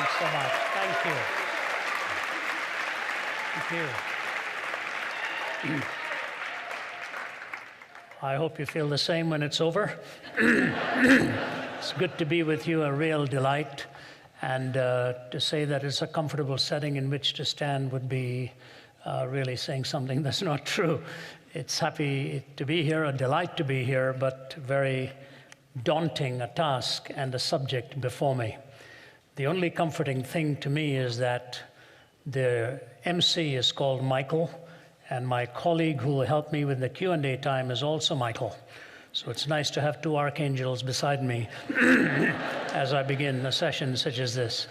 Thanks so much. Thank you. Thank you. I hope you feel the same when it's over. It's good to be with you, a real delight. And to say that it's a comfortable setting in which to stand would be really saying something that's not true. It's happy to be here, a delight to be here, but very daunting a task and a subject before me. The only comforting thing to me is that the MC is called Michael, and my colleague who will help me with the Q&A time is also Michael. So it's nice to have two archangels beside me as I begin a session such as this.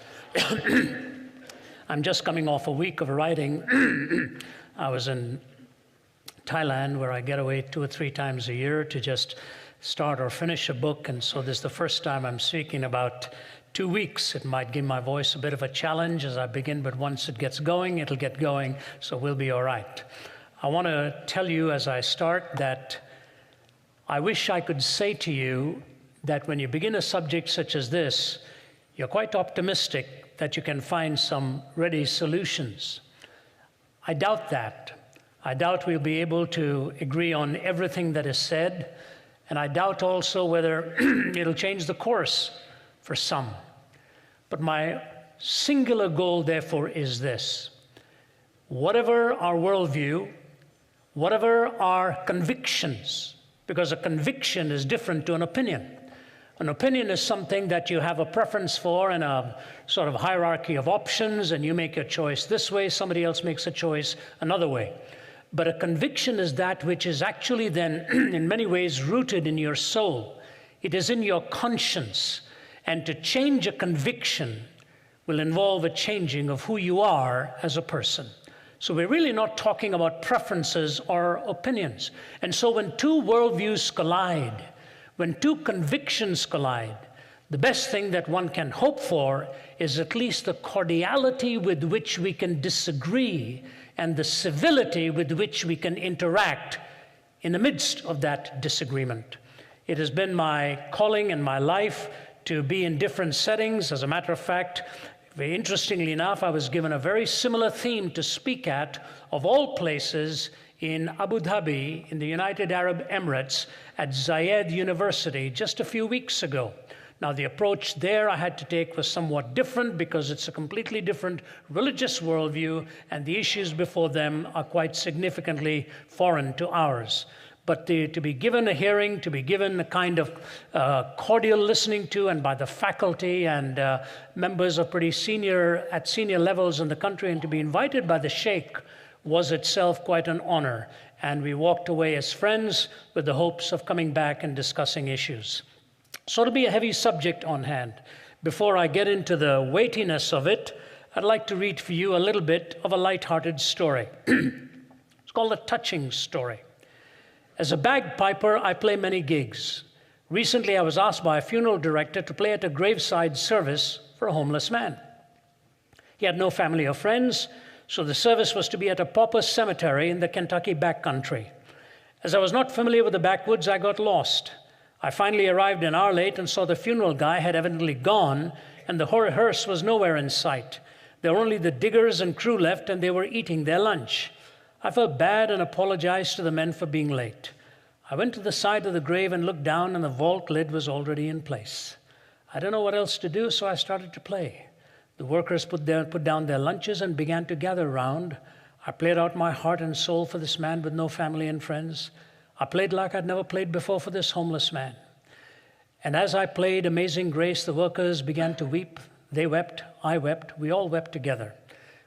I'm just coming off a week of writing. I was in Thailand, where I get away 2 or 3 times a year to just start or finish a book, and so this is the first time I'm speaking about 2 weeks. It might give my voice a bit of a challenge as I begin, but once it gets going, it'll get going, so we'll be all right. I want to tell you as I start that I wish I could say to you that when you begin a subject such as this, you're quite optimistic that you can find some ready solutions. I doubt that. I doubt we'll be able to agree on everything that is said, and I doubt also whether it'll change the course for some. But my singular goal, therefore, is this. Whatever our worldview, whatever our convictions, because a conviction is different to an opinion. An opinion is something that you have a preference for in a sort of hierarchy of options, and you make your choice this way, somebody else makes a choice another way. But a conviction is that which is actually then, in many ways, rooted in your soul. It is in your conscience. And to change a conviction will involve a changing of who you are as a person. So we're really not talking about preferences or opinions. And so when two worldviews collide, when two convictions collide, the best thing that one can hope for is at least the cordiality with which we can disagree and the civility with which we can interact in the midst of that disagreement. It has been my calling in my life to be in different settings. As a matter of fact, very interestingly enough, I was given a very similar theme to speak at, of all places, in Abu Dhabi, in the United Arab Emirates, at Zayed University, just a few weeks ago. Now, the approach there I had to take was somewhat different because it's a completely different religious worldview, and the issues before them are quite significantly foreign to ours. But to be given a hearing, to be given a kind of cordial listening to, and by the faculty and members of pretty senior levels in the country, and to be invited by the Sheikh was itself quite an honor. And we walked away as friends with the hopes of coming back and discussing issues. So it'll be a heavy subject on hand. Before I get into the weightiness of it, I'd like to read for you a little bit of a light-hearted story. It's called A Touching Story. As a bagpiper, I play many gigs. Recently, I was asked by a funeral director to play at a graveside service for a homeless man. He had no family or friends, so the service was to be at a pauper cemetery in the Kentucky backcountry. As I was not familiar with the backwoods, I got lost. I finally arrived an hour late and saw the funeral guy had evidently gone, and the hearse was nowhere in sight. There were only the diggers and crew left, and they were eating their lunch. I felt bad and apologized to the men for being late. I went to the side of the grave and looked down, and the vault lid was already in place. I didn't know what else to do, so I started to play. The workers put down their lunches and began to gather round. I played out my heart and soul for this man with no family and friends. I played like I'd never played before for this homeless man. And as I played Amazing Grace, the workers began to weep. They wept, I wept, we all wept together.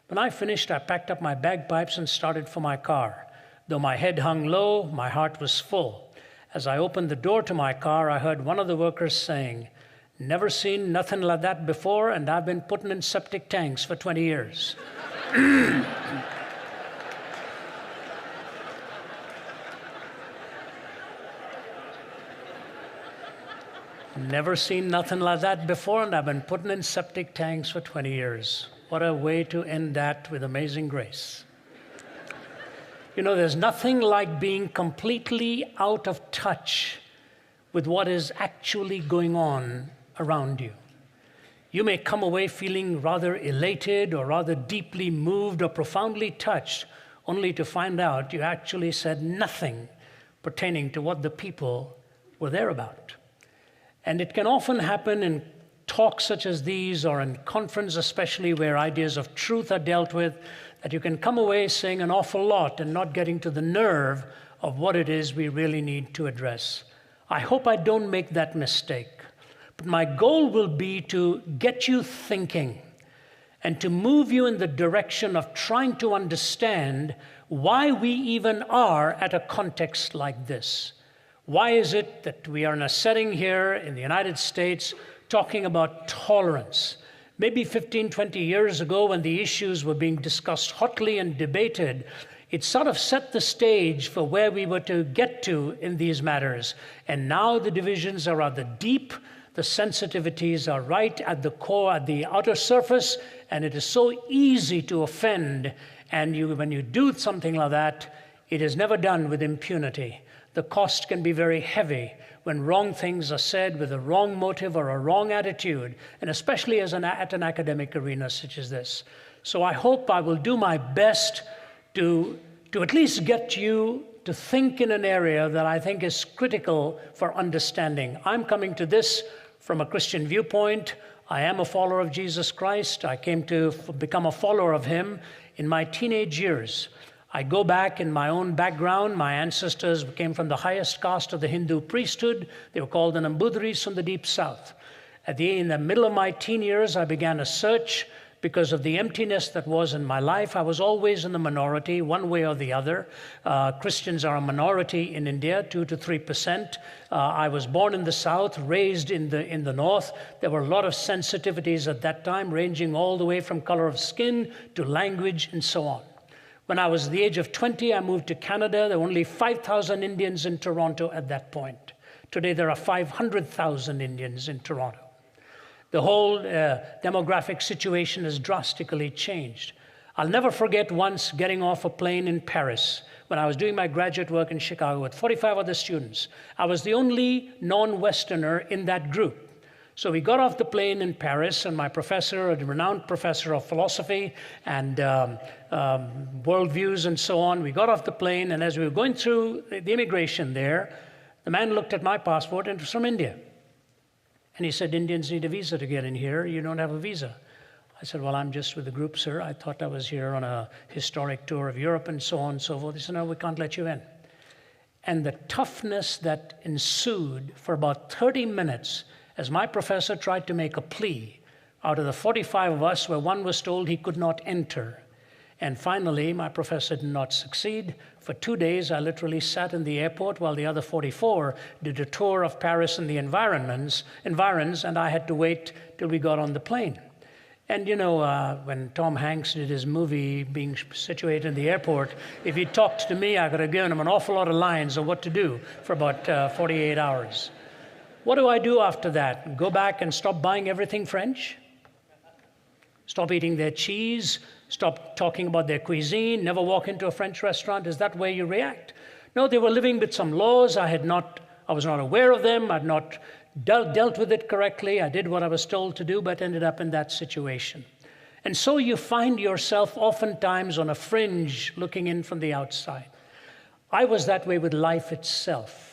When I finished, I packed up my bagpipes and started for my car. Though my head hung low, my heart was full. As I opened the door to my car, I heard one of the workers saying, "Never seen nothing like that before, and I've been putting in septic tanks for 20 years. Never seen nothing like that before, and I've been putting in septic tanks for 20 years. What a way to end that with Amazing Grace. You know, there's nothing like being completely out of touch with what is actually going on around you. You may come away feeling rather elated or rather deeply moved or profoundly touched, only to find out you actually said nothing pertaining to what the people were there about. And it can often happen in talks such as these, or in conference especially, where ideas of truth are dealt with, that you can come away saying an awful lot and not getting to the nerve of what it is we really need to address. I hope I don't make that mistake. But my goal will be to get you thinking and to move you in the direction of trying to understand why we even are at a context like this. Why is it that we are in a setting here in the United States talking about tolerance? Maybe 15, 20 years ago, when the issues were being discussed hotly and debated, it sort of set the stage for where we were to get to in these matters. And now the divisions are rather deep. The sensitivities are right at the core, at the outer surface, and it is so easy to offend. And when you do something like that, it is never done with impunity. The cost can be very heavy when wrong things are said with a wrong motive or a wrong attitude, and especially at an academic arena such as this. So I hope I will do my best to at least get you to think in an area that I think is critical for understanding. I'm coming to this from a Christian viewpoint. I am a follower of Jesus Christ. I came to become a follower of him in my teenage years. I go back in my own background. My ancestors came from the highest caste of the Hindu priesthood. They were called the Nambudris from the deep south. In the middle of my teen years, I began a search because of the emptiness that was in my life. I was always in the minority, one way or the other. Christians are a minority in India, 2 to 3%. I was born in the south, raised in the north. There were a lot of sensitivities at that time, ranging all the way from color of skin to language and so on. When I was the age of 20, I moved to Canada. There were only 5,000 Indians in Toronto at that point. Today, there are 500,000 Indians in Toronto. The whole demographic situation has drastically changed. I'll never forget once getting off a plane in Paris when I was doing my graduate work in Chicago with 45 other students. I was the only non-Westerner in that group. So we got off the plane in Paris, and my professor, a renowned professor of philosophy and worldviews and so on, we got off the plane, and as we were going through the immigration there, the man looked at my passport, and it was from India. And he said, "Indians need a visa to get in here. You don't have a visa." I said, "Well, I'm just with the group, sir. I thought I was here on a historic tour of Europe and so on and so forth." He said, "No, we can't let you in." And the toughness that ensued for about 30 minutes as my professor tried to make a plea out of the 45 of us where one was told he could not enter. And finally, my professor did not succeed. For 2 days, I literally sat in the airport while the other 44 did a tour of Paris and the environs, and I had to wait till we got on the plane. And you know, when Tom Hanks did his movie being situated in the airport, if he talked to me, I could have given him an awful lot of lines of what to do for about 48 hours. What do I do after that? Go back and stop buying everything French? Stop eating their cheese? Stop talking about their cuisine? Never walk into a French restaurant? Is that where you react? No, they were living with some laws. I was not aware of them. I'd not dealt with it correctly. I did what I was told to do, but ended up in that situation. And so you find yourself oftentimes on a fringe looking in from the outside. I was that way with life itself.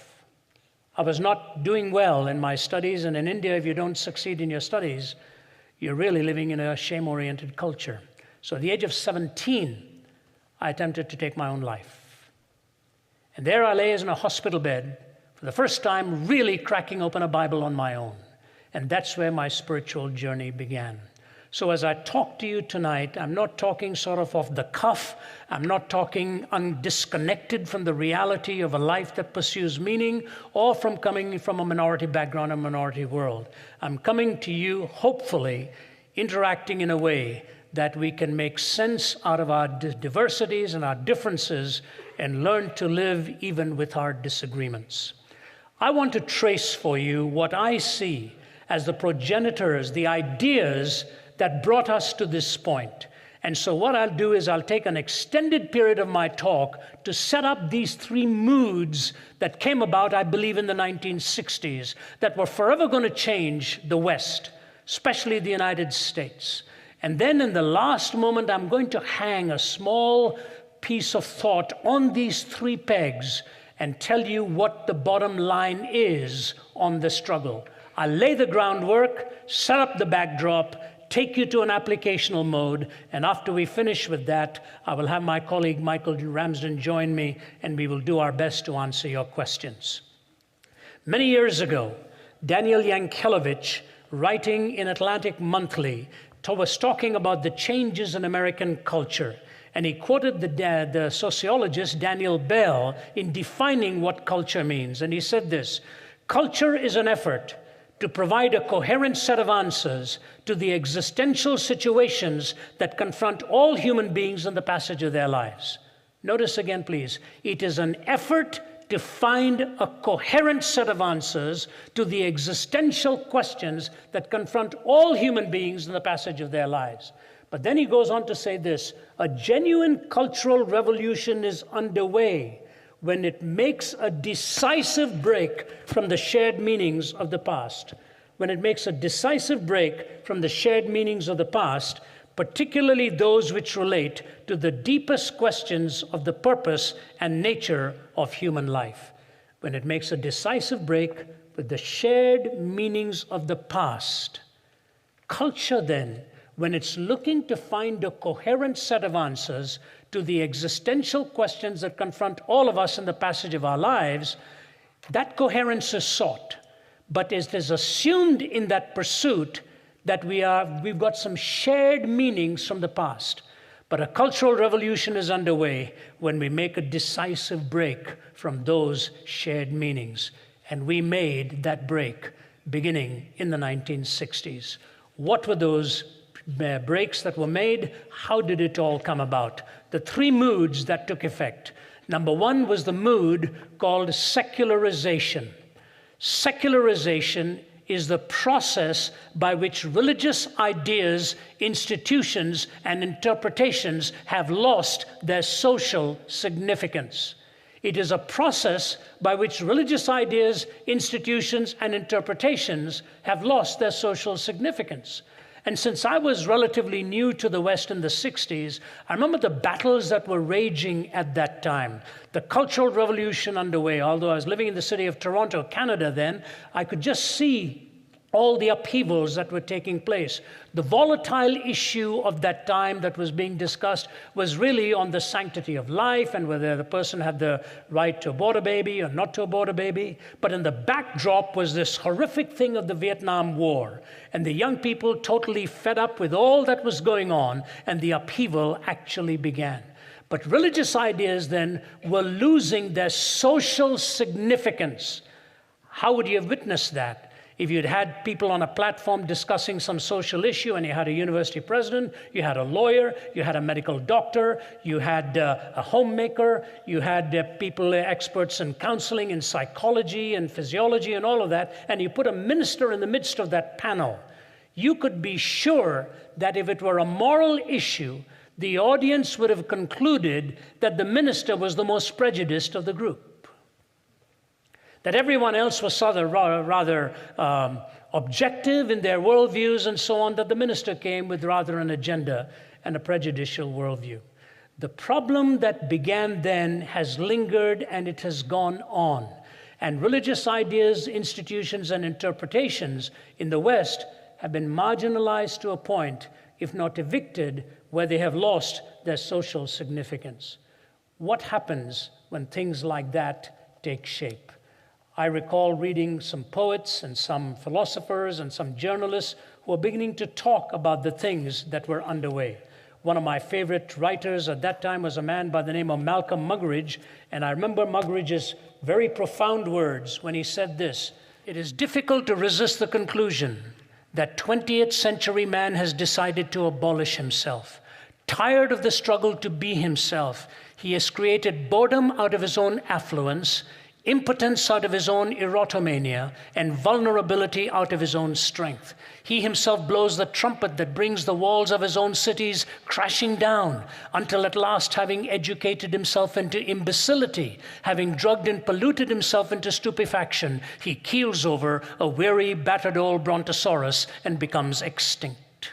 I was not doing well in my studies, and in India, if you don't succeed in your studies, you're really living in a shame-oriented culture. So at the age of 17, I attempted to take my own life. And there I lay in a hospital bed, for the first time really cracking open a Bible on my own. And that's where my spiritual journey began. So as I talk to you tonight, I'm not talking sort of off the cuff. I'm not talking disconnected from the reality of a life that pursues meaning or from coming from a minority background, a minority world. I'm coming to you, hopefully, interacting in a way that we can make sense out of our diversities and our differences and learn to live even with our disagreements. I want to trace for you what I see as the progenitors, the ideas that brought us to this point. And so what I'll do is I'll take an extended period of my talk to set up these 3 moods that came about, I believe, in the 1960s that were forever going to change the West. especially the United States. And then in the last moment, I'm going to hang a small piece of thought on these 3 pegs and tell you what the bottom line is on the struggle. I'll lay the groundwork, set up the backdrop, take you to an applicational mode, and after we finish with that, I will have my colleague Michael Ramsden join me, and we will do our best to answer your questions. Many years ago, Daniel Yankelevich, writing in Atlantic Monthly, was talking about the changes in American culture. And he quoted the sociologist Daniel Bell in defining what culture means. And he said this: culture is an effort to provide a coherent set of answers to the existential situations that confront all human beings in the passage of their lives. Notice again, please. It is an effort to find a coherent set of answers to the existential questions that confront all human beings in the passage of their lives. But then he goes on to say this: a genuine cultural revolution is underway when it makes a decisive break from the shared meanings of the past. When it makes a decisive break from the shared meanings of the past, particularly those which relate to the deepest questions of the purpose and nature of human life. When it makes a decisive break with the shared meanings of the past. Culture, then, when it's looking to find a coherent set of answers to the existential questions that confront all of us in the passage of our lives, that coherence is sought. But it is assumed in that pursuit that we've got some shared meanings from the past. But a cultural revolution is underway when we make a decisive break from those shared meanings. And we made that break beginning in the 1960s. What were those breaks that were made? How did it all come about? The 3 moods that took effect. Number 1 was the mood called secularization. Secularization is the process by which religious ideas, institutions, and interpretations have lost their social significance. It is a process by which religious ideas, institutions, and interpretations have lost their social significance. And since I was relatively new to the West in the 60s, I remember the battles that were raging at that time. The Cultural Revolution underway. Although I was living in the city of Toronto, Canada then, I could just see all the upheavals that were taking place. The volatile issue of that time that was being discussed was really on the sanctity of life and whether the person had the right to abort a baby or not to abort a baby. But in the backdrop was this horrific thing of the Vietnam War. And the young people totally fed up with all that was going on, and the upheaval actually began. But religious ideas then were losing their social significance. How would you have witnessed that? If you'd had people on a platform discussing some social issue and you had a university president, you had a lawyer, you had a medical doctor, you had a homemaker, you had people, experts in counseling and psychology and physiology and all of that, and you put a minister in the midst of that panel, you could be sure that if it were a moral issue, the audience would have concluded that the minister was the most prejudiced of the group. That everyone else was rather objective in their worldviews and so on, that the minister came with rather an agenda and a prejudicial worldview. The problem that began then has lingered and it has gone on. And religious ideas, institutions, and interpretations in the West have been marginalized to a point, if not evicted, where they have lost their social significance. What happens when things like that take shape? I recall reading some poets and some philosophers and some journalists who were beginning to talk about the things that were underway. One of my favorite writers at that time was a man by the name of Malcolm Muggeridge, and I remember Muggeridge's very profound words when he said this: "It is difficult to resist the conclusion that 20th century man has decided to abolish himself. Tired of the struggle to be himself, he has created boredom out of his own affluence, impotence out of his own erotomania, and vulnerability out of his own strength. He himself blows the trumpet that brings the walls of his own cities crashing down, until at last, having educated himself into imbecility, having drugged and polluted himself into stupefaction, he keels over a weary, battered old brontosaurus and becomes extinct.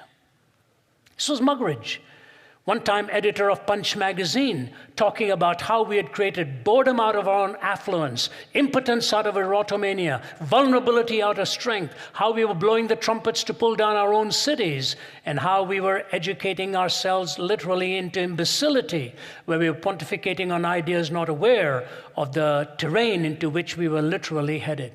This was Muggeridge, one-time editor of Punch magazine, talking about how we had created boredom out of our own affluence, impotence out of erotomania, vulnerability out of strength, how we were blowing the trumpets to pull down our own cities, and how we were educating ourselves literally into imbecility, where we were pontificating on ideas not aware of the terrain into which we were literally headed.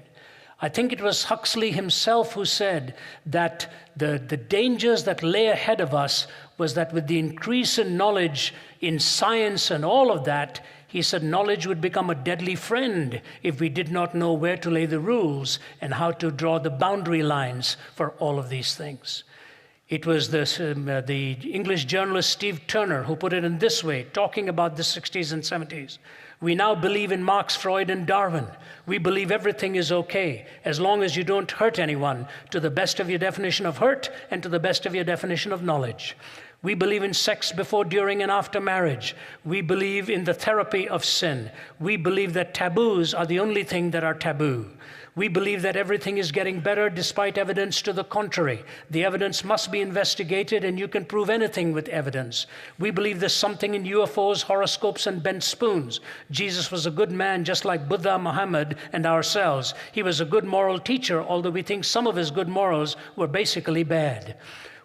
I think it was Huxley himself who said that the dangers that lay ahead of us was that with the increase in knowledge in science and all of that, he said knowledge would become a deadly friend if we did not know where to lay the rules and how to draw the boundary lines for all of these things. It was the English journalist Steve Turner who put it in this way, talking about the 60s and 70s. We now believe in Marx, Freud, and Darwin. We believe everything is okay as long as you don't hurt anyone, to the best of your definition of hurt and to the best of your definition of knowledge. We believe in sex before, during, and after marriage. We believe in the therapy of sin. We believe that taboos are the only thing that are taboo. We believe that everything is getting better despite evidence to the contrary. The evidence must be investigated, and you can prove anything with evidence. We believe there's something in UFOs, horoscopes, and bent spoons. Jesus was a good man, just like Buddha, Muhammad, and ourselves. He was a good moral teacher, although we think some of his good morals were basically bad.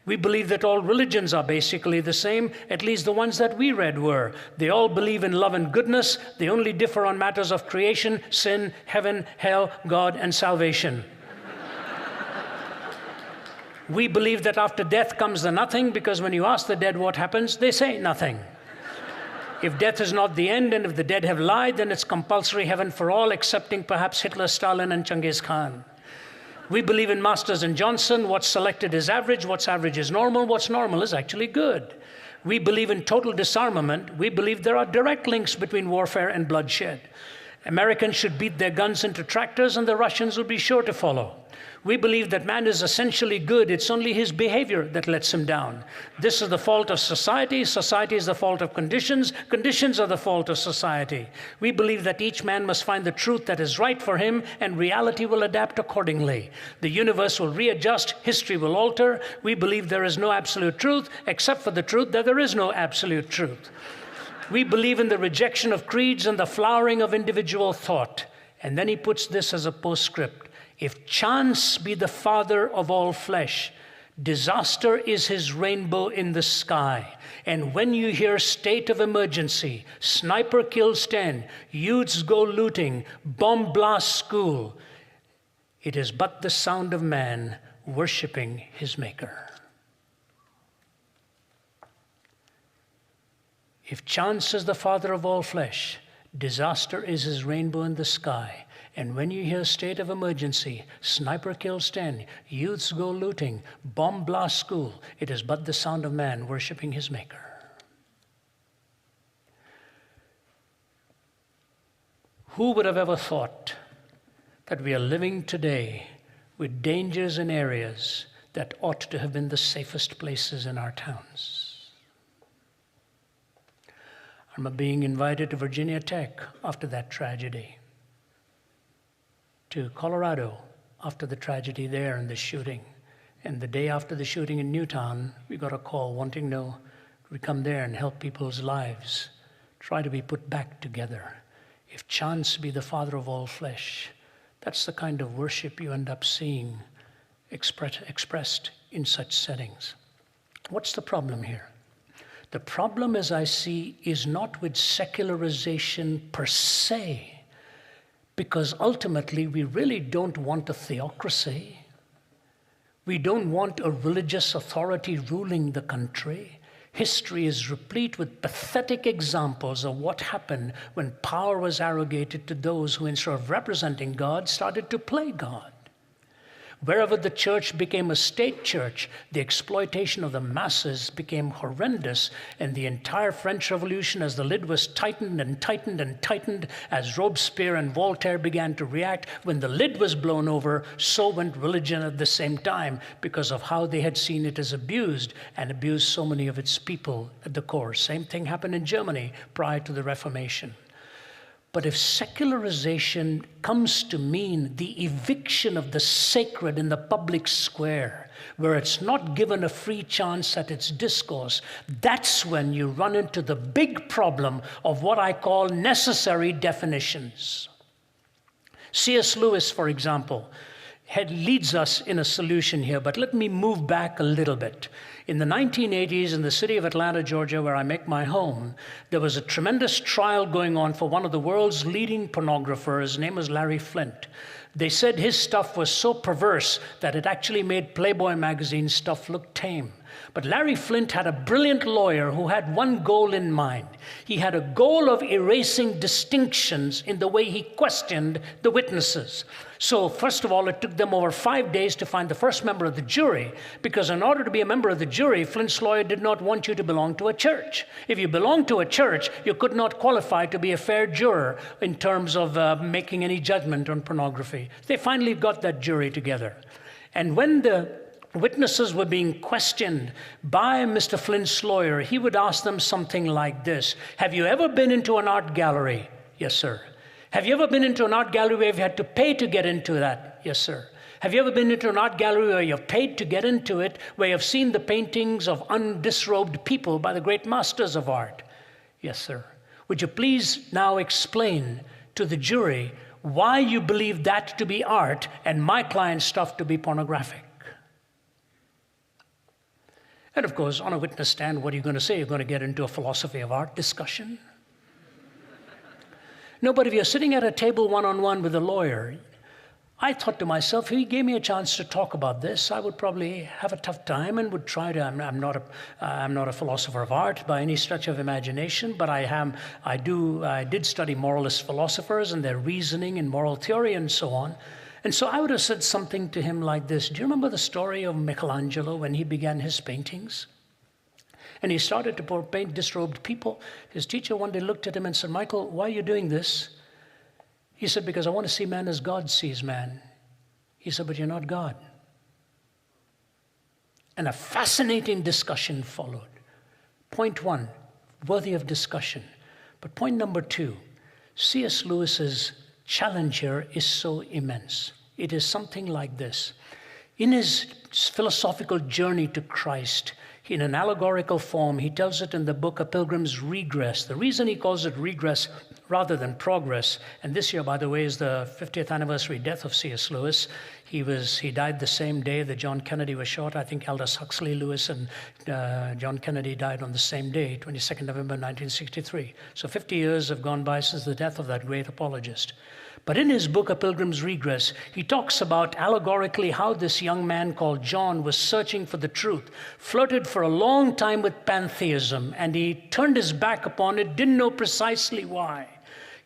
We believe that all religions are basically the same, at least the ones that we read were. They all believe in love and goodness. They only differ on matters of creation, sin, heaven, hell, God, and salvation. We believe that after death comes the nothing, because when you ask the dead what happens, they say nothing. If death is not the end, and if the dead have lied, then it's compulsory heaven for all, excepting perhaps Hitler, Stalin, and Genghis Khan. We believe in Masters and Johnson. What's selected is average. What's average is normal. What's normal is actually good. We believe in total disarmament. We believe there are direct links between warfare and bloodshed. Americans should beat their guns into tractors, and the Russians will be sure to follow. We believe that man is essentially good. It's only his behavior that lets him down. This is the fault of society. Society is the fault of conditions. Conditions are the fault of society. We believe that each man must find the truth that is right for him, and reality will adapt accordingly. The universe will readjust. History will alter. We believe there is no absolute truth, except for the truth that there is no absolute truth. We believe in the rejection of creeds and the flowering of individual thought. And then he puts this as a postscript. If chance be the father of all flesh, disaster is his rainbow in the sky. And when you hear state of emergency, sniper kills 10, youths go looting, bomb blast school, it is but the sound of man worshiping his maker. If chance is the father of all flesh, disaster is his rainbow in the sky. And when you hear state of emergency, sniper kills 10, youths go looting, bomb blast school, it is but the sound of man worshiping his maker. Who would have ever thought that we are living today with dangers in areas that ought to have been the safest places in our towns? I remember being invited to Virginia Tech after that tragedy, to Colorado after the tragedy there and the shooting. And the day after the shooting in Newtown, we got a call wanting to know, could we come there and help people's lives, try to be put back together. If chance be the father of all flesh, that's the kind of worship you end up seeing expressed in such settings. What's the problem here? The problem, as I see, is not with secularization per se, because ultimately we really don't want a theocracy. We don't want a religious authority ruling the country. History is replete with pathetic examples of what happened when power was arrogated to those who, instead of representing God, started to play God. Wherever the church became a state church, the exploitation of the masses became horrendous, and the entire French Revolution, as the lid was tightened and tightened and tightened, as Robespierre and Voltaire began to react, when the lid was blown over, so went religion at the same time, because of how they had seen it as abused, and abused so many of its people at the core. Same thing happened in Germany prior to the Reformation. But if secularization comes to mean the eviction of the sacred in the public square, where it's not given a free chance at its discourse, that's when you run into the big problem of what I call necessary definitions. C.S. Lewis, for example, leads us in a solution here, but let me move back a little bit. In the 1980s, in the city of Atlanta, Georgia, where I make my home, there was a tremendous trial going on for one of the world's leading pornographers. His name was Larry Flynt. They said his stuff was so perverse that it actually made Playboy magazine stuff look tame. But Larry Flynt had a brilliant lawyer who had one goal in mind. He had a goal of erasing distinctions in the way he questioned the witnesses. So first of all, it took them over 5 days to find the first member of the jury, because in order to be a member of the jury, Flynt's lawyer did not want you to belong to a church. If you belonged to a church, you could not qualify to be a fair juror in terms of making any judgment on pornography. They finally got that jury together. And when the witnesses were being questioned by Mr. Flynt's lawyer, he would ask them something like this: have you ever been into an art gallery? Yes, sir. Have you ever been into an art gallery where you've had to pay to get into that? Yes, sir. Have you ever been into an art gallery where you've paid to get into it, where you've seen the paintings of undisrobed people by the great masters of art? Yes, sir. Would you please now explain to the jury why you believe that to be art and my client's stuff to be pornographic? And of course, on a witness stand, what are you going to say? You're going to get into a philosophy of art discussion? No, but if you're sitting at a table one-on-one with a lawyer, I thought to myself, if he gave me a chance to talk about this, I would probably have a tough time and would try to. I'm not a philosopher of art by any stretch of imagination, but I did study moralist philosophers and their reasoning and moral theory and so on. And so I would have said something to him like this: do you remember the story of Michelangelo when he began his paintings? And he started to paint disrobed people. His teacher one day looked at him and said, "Michael, why are you doing this?" He said, "Because I want to see man as God sees man." He said, "But you're not God." And a fascinating discussion followed. Point one, worthy of discussion. But point number two, C.S. Lewis's challenge here is so immense. It is something like this. In his philosophical journey to Christ, in an allegorical form, he tells it in the book A Pilgrim's Regress. The reason he calls it regress rather than progress, and this year, by the way, is the 50th anniversary death of C.S. Lewis. He died the same day that John Kennedy was shot. I think Aldous Huxley Lewis and John Kennedy died on the same day, 22nd November 1963. So 50 years have gone by since the death of that great apologist. But in his book, A Pilgrim's Regress, he talks about allegorically how this young man called John was searching for the truth, flirted for a long time with pantheism, and he turned his back upon it, didn't know precisely why.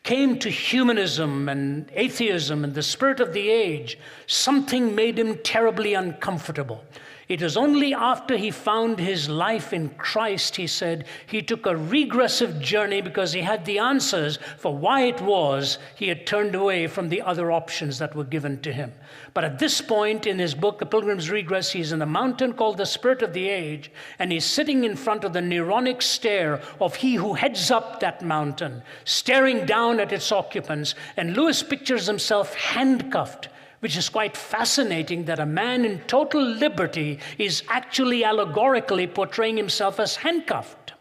Came to humanism and atheism and the spirit of the age. Something made him terribly uncomfortable. It was only after he found his life in Christ, he said, he took a regressive journey because he had the answers for why it was he had turned away from the other options that were given to him. But at this point in his book, A Pilgrim's Regress, he's in a mountain called the Spirit of the Age, and he's sitting in front of the Neronic stare of he who heads up that mountain, staring down at its occupants, and Lewis pictures himself handcuffed, which is quite fascinating that a man in total liberty is actually allegorically portraying himself as handcuffed,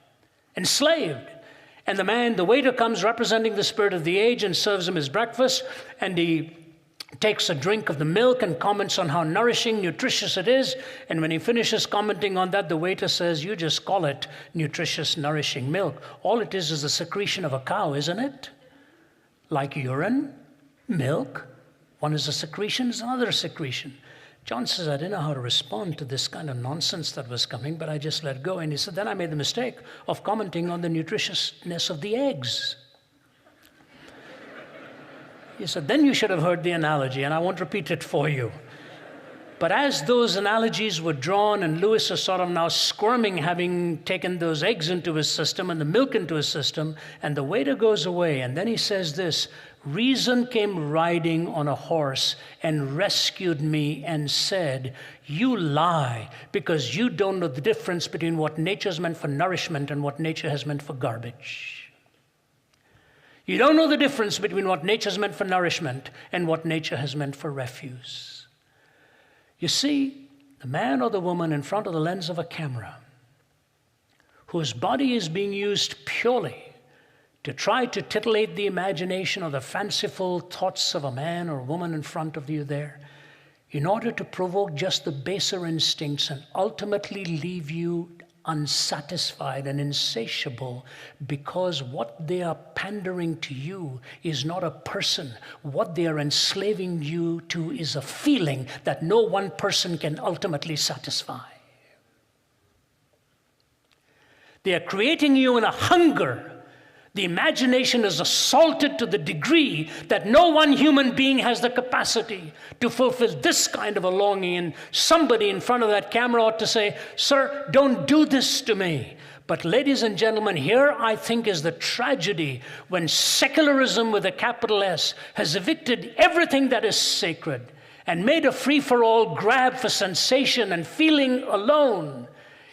enslaved. And the waiter comes representing the spirit of the age and serves him his breakfast, and he takes a drink of the milk and comments on how nourishing, nutritious it is. And when he finishes commenting on that, the waiter says, "You just call it nutritious, nourishing milk. All it is the secretion of a cow, isn't it? Like urine, milk. One is a secretion, is another secretion." John says, "I didn't know how to respond to this kind of nonsense that was coming, but I just let go." And he said, "Then I made the mistake of commenting on the nutritiousness of the eggs." He said, "Then you should have heard the analogy, and I won't repeat it for you." But as those analogies were drawn, and Lewis is sort of now squirming, having taken those eggs into his system and the milk into his system, and the waiter goes away, and then he says this, reason came riding on a horse and rescued me and said, you lie because you don't know the difference between what nature's meant for nourishment and what nature has meant for garbage. You don't know the difference between what nature's meant for nourishment and what nature has meant for refuse. You see, the man or the woman in front of the lens of a camera, whose body is being used purely to try to titillate the imagination or the fanciful thoughts of a man or woman in front of you there, in order to provoke just the baser instincts and ultimately leave you unsatisfied and insatiable, because what they are pandering to you is not a person. What they are enslaving you to is a feeling that no one person can ultimately satisfy. They are creating you in a hunger. The imagination is assaulted to the degree that no one human being has the capacity to fulfill this kind of a longing. And somebody in front of that camera ought to say, sir, don't do this to me. But ladies and gentlemen, here I think is the tragedy when secularism with a capital S has evicted everything that is sacred and made a free-for-all grab for sensation and feeling alone.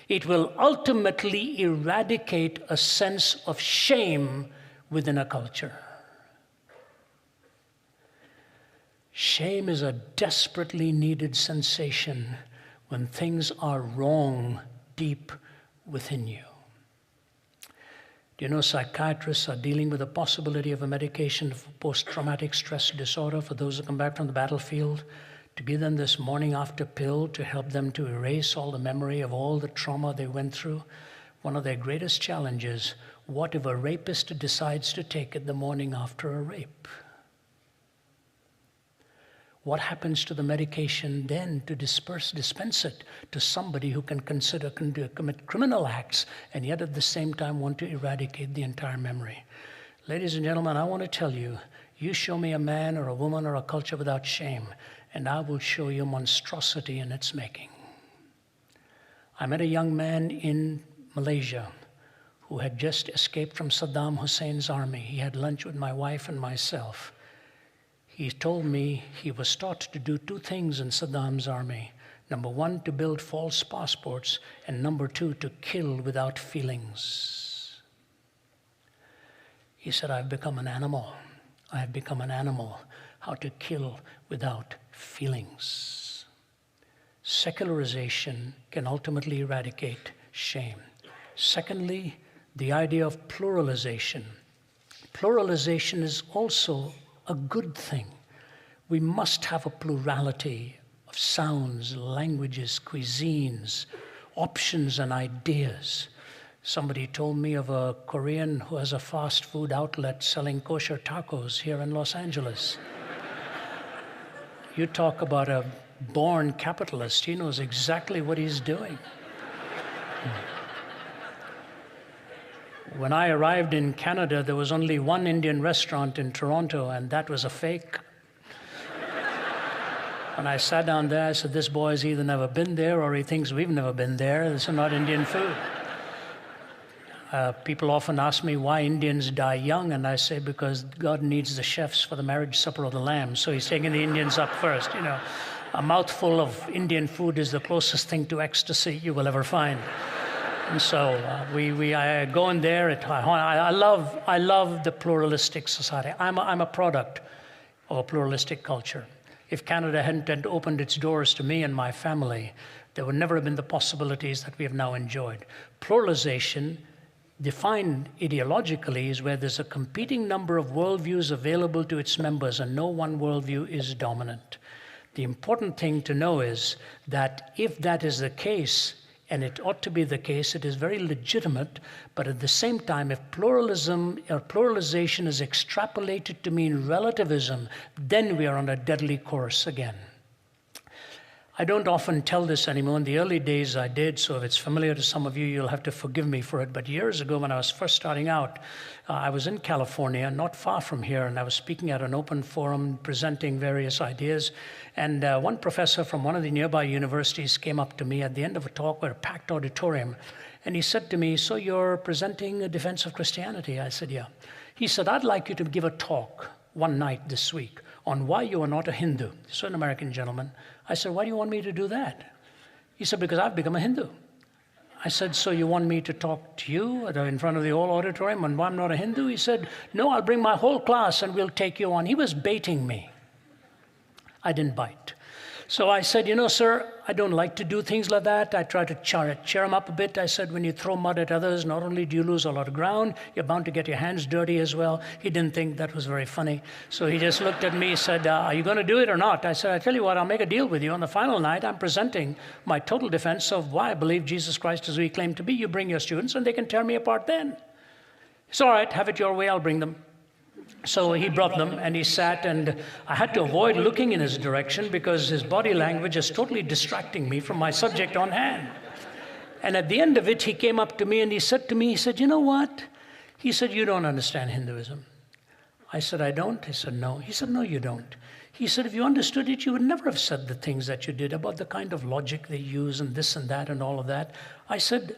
It will ultimately eradicate a sense of shame within a culture. Shame is a desperately needed sensation when things are wrong deep within you. Do you know psychiatrists are dealing with the possibility of a medication for post-traumatic stress disorder for those who come back from the battlefield, to give them this morning after pill to help them to erase all the memory of all the trauma they went through? One of their greatest challenges, what if a rapist decides to take it the morning after a rape? What happens to the medication then to dispense it to somebody who can consider to commit criminal acts and yet at the same time want to eradicate the entire memory? Ladies and gentlemen, I want to tell you, you show me a man or a woman or a culture without shame, and I will show you monstrosity in its making. I met a young man in Malaysia who had just escaped from Saddam Hussein's army. He had lunch with my wife and myself. He told me he was taught to do two things in Saddam's army. Number one, to build false passports, and number two, to kill without feelings. He said, I've become an animal. I have become an animal. How to kill without feelings. Secularization can ultimately eradicate shame. Secondly, the idea of pluralization. Pluralization is also a good thing. We must have a plurality of sounds, languages, cuisines, options, and ideas. Somebody told me of a Korean who has a fast food outlet selling kosher tacos here in Los Angeles. You talk about a born capitalist. He knows exactly what he's doing. When I arrived in Canada, there was only one Indian restaurant in Toronto, and that was a fake. When I sat down there, I said, this boy's either never been there or he thinks we've never been there. This is not Indian food. People often ask me why Indians die young, and I say because God needs the chefs for the marriage supper of the Lamb, so he's taking the Indians up first. You know, a mouthful of Indian food is the closest thing to ecstasy you will ever find. And so I go in there. I love the pluralistic society. I'm a product of a pluralistic culture. If Canada hadn't opened its doors to me and my family, there would never have been the possibilities that we have now enjoyed. Pluralization, defined ideologically, is where there's a competing number of worldviews available to its members and no one worldview is dominant. The important thing to know is that if that is the case, and it ought to be the case, it is very legitimate, but at the same time, if pluralism or pluralization is extrapolated to mean relativism, then we are on a deadly course again. I don't often tell this anymore. In the early days I did, so if it's familiar to some of you, you'll have to forgive me for it. But years ago when I was first starting out, I was in California, not far from here, and I was speaking at an open forum, presenting various ideas. And one professor from one of the nearby universities came up to me at the end of a talk with a packed auditorium. And he said to me, "So you're presenting a defense of Christianity?" I said, "Yeah." He said, "I'd like you to give a talk one night this week on why you are not a Hindu." So an American gentleman. I said, "Why do you want me to do that?" He said, "Because I've become a Hindu." I said, "So you want me to talk to you in front of the whole auditorium on why I'm not a Hindu?" He said, "No, I'll bring my whole class and we'll take you on." He was baiting me. I didn't bite. So I said, "You know, sir, I don't like to do things like that." I tried to cheer him up a bit. I said, "When you throw mud at others, not only do you lose a lot of ground, you're bound to get your hands dirty as well." He didn't think that was very funny. So he just looked at me and said, "Are you going to do it or not?" I said, "I tell you what, I'll make a deal with you. On the final night, I'm presenting my total defense of why I believe Jesus Christ is who he claimed to be. You bring your students and they can tear me apart then." It's all right, have it your way, I'll bring them. So he brought them and he sat, and I had to avoid looking in his direction because his body language is totally distracting me from my subject on hand. And at the end of it, he came up to me and he said to me, he said, "You know what?" He said, "You don't understand Hinduism." I said, "I don't?" He said, "No." He said, "No, you don't." He said, "If you understood it, you would never have said the things that you did about the kind of logic they use and this and that and all of that." I said,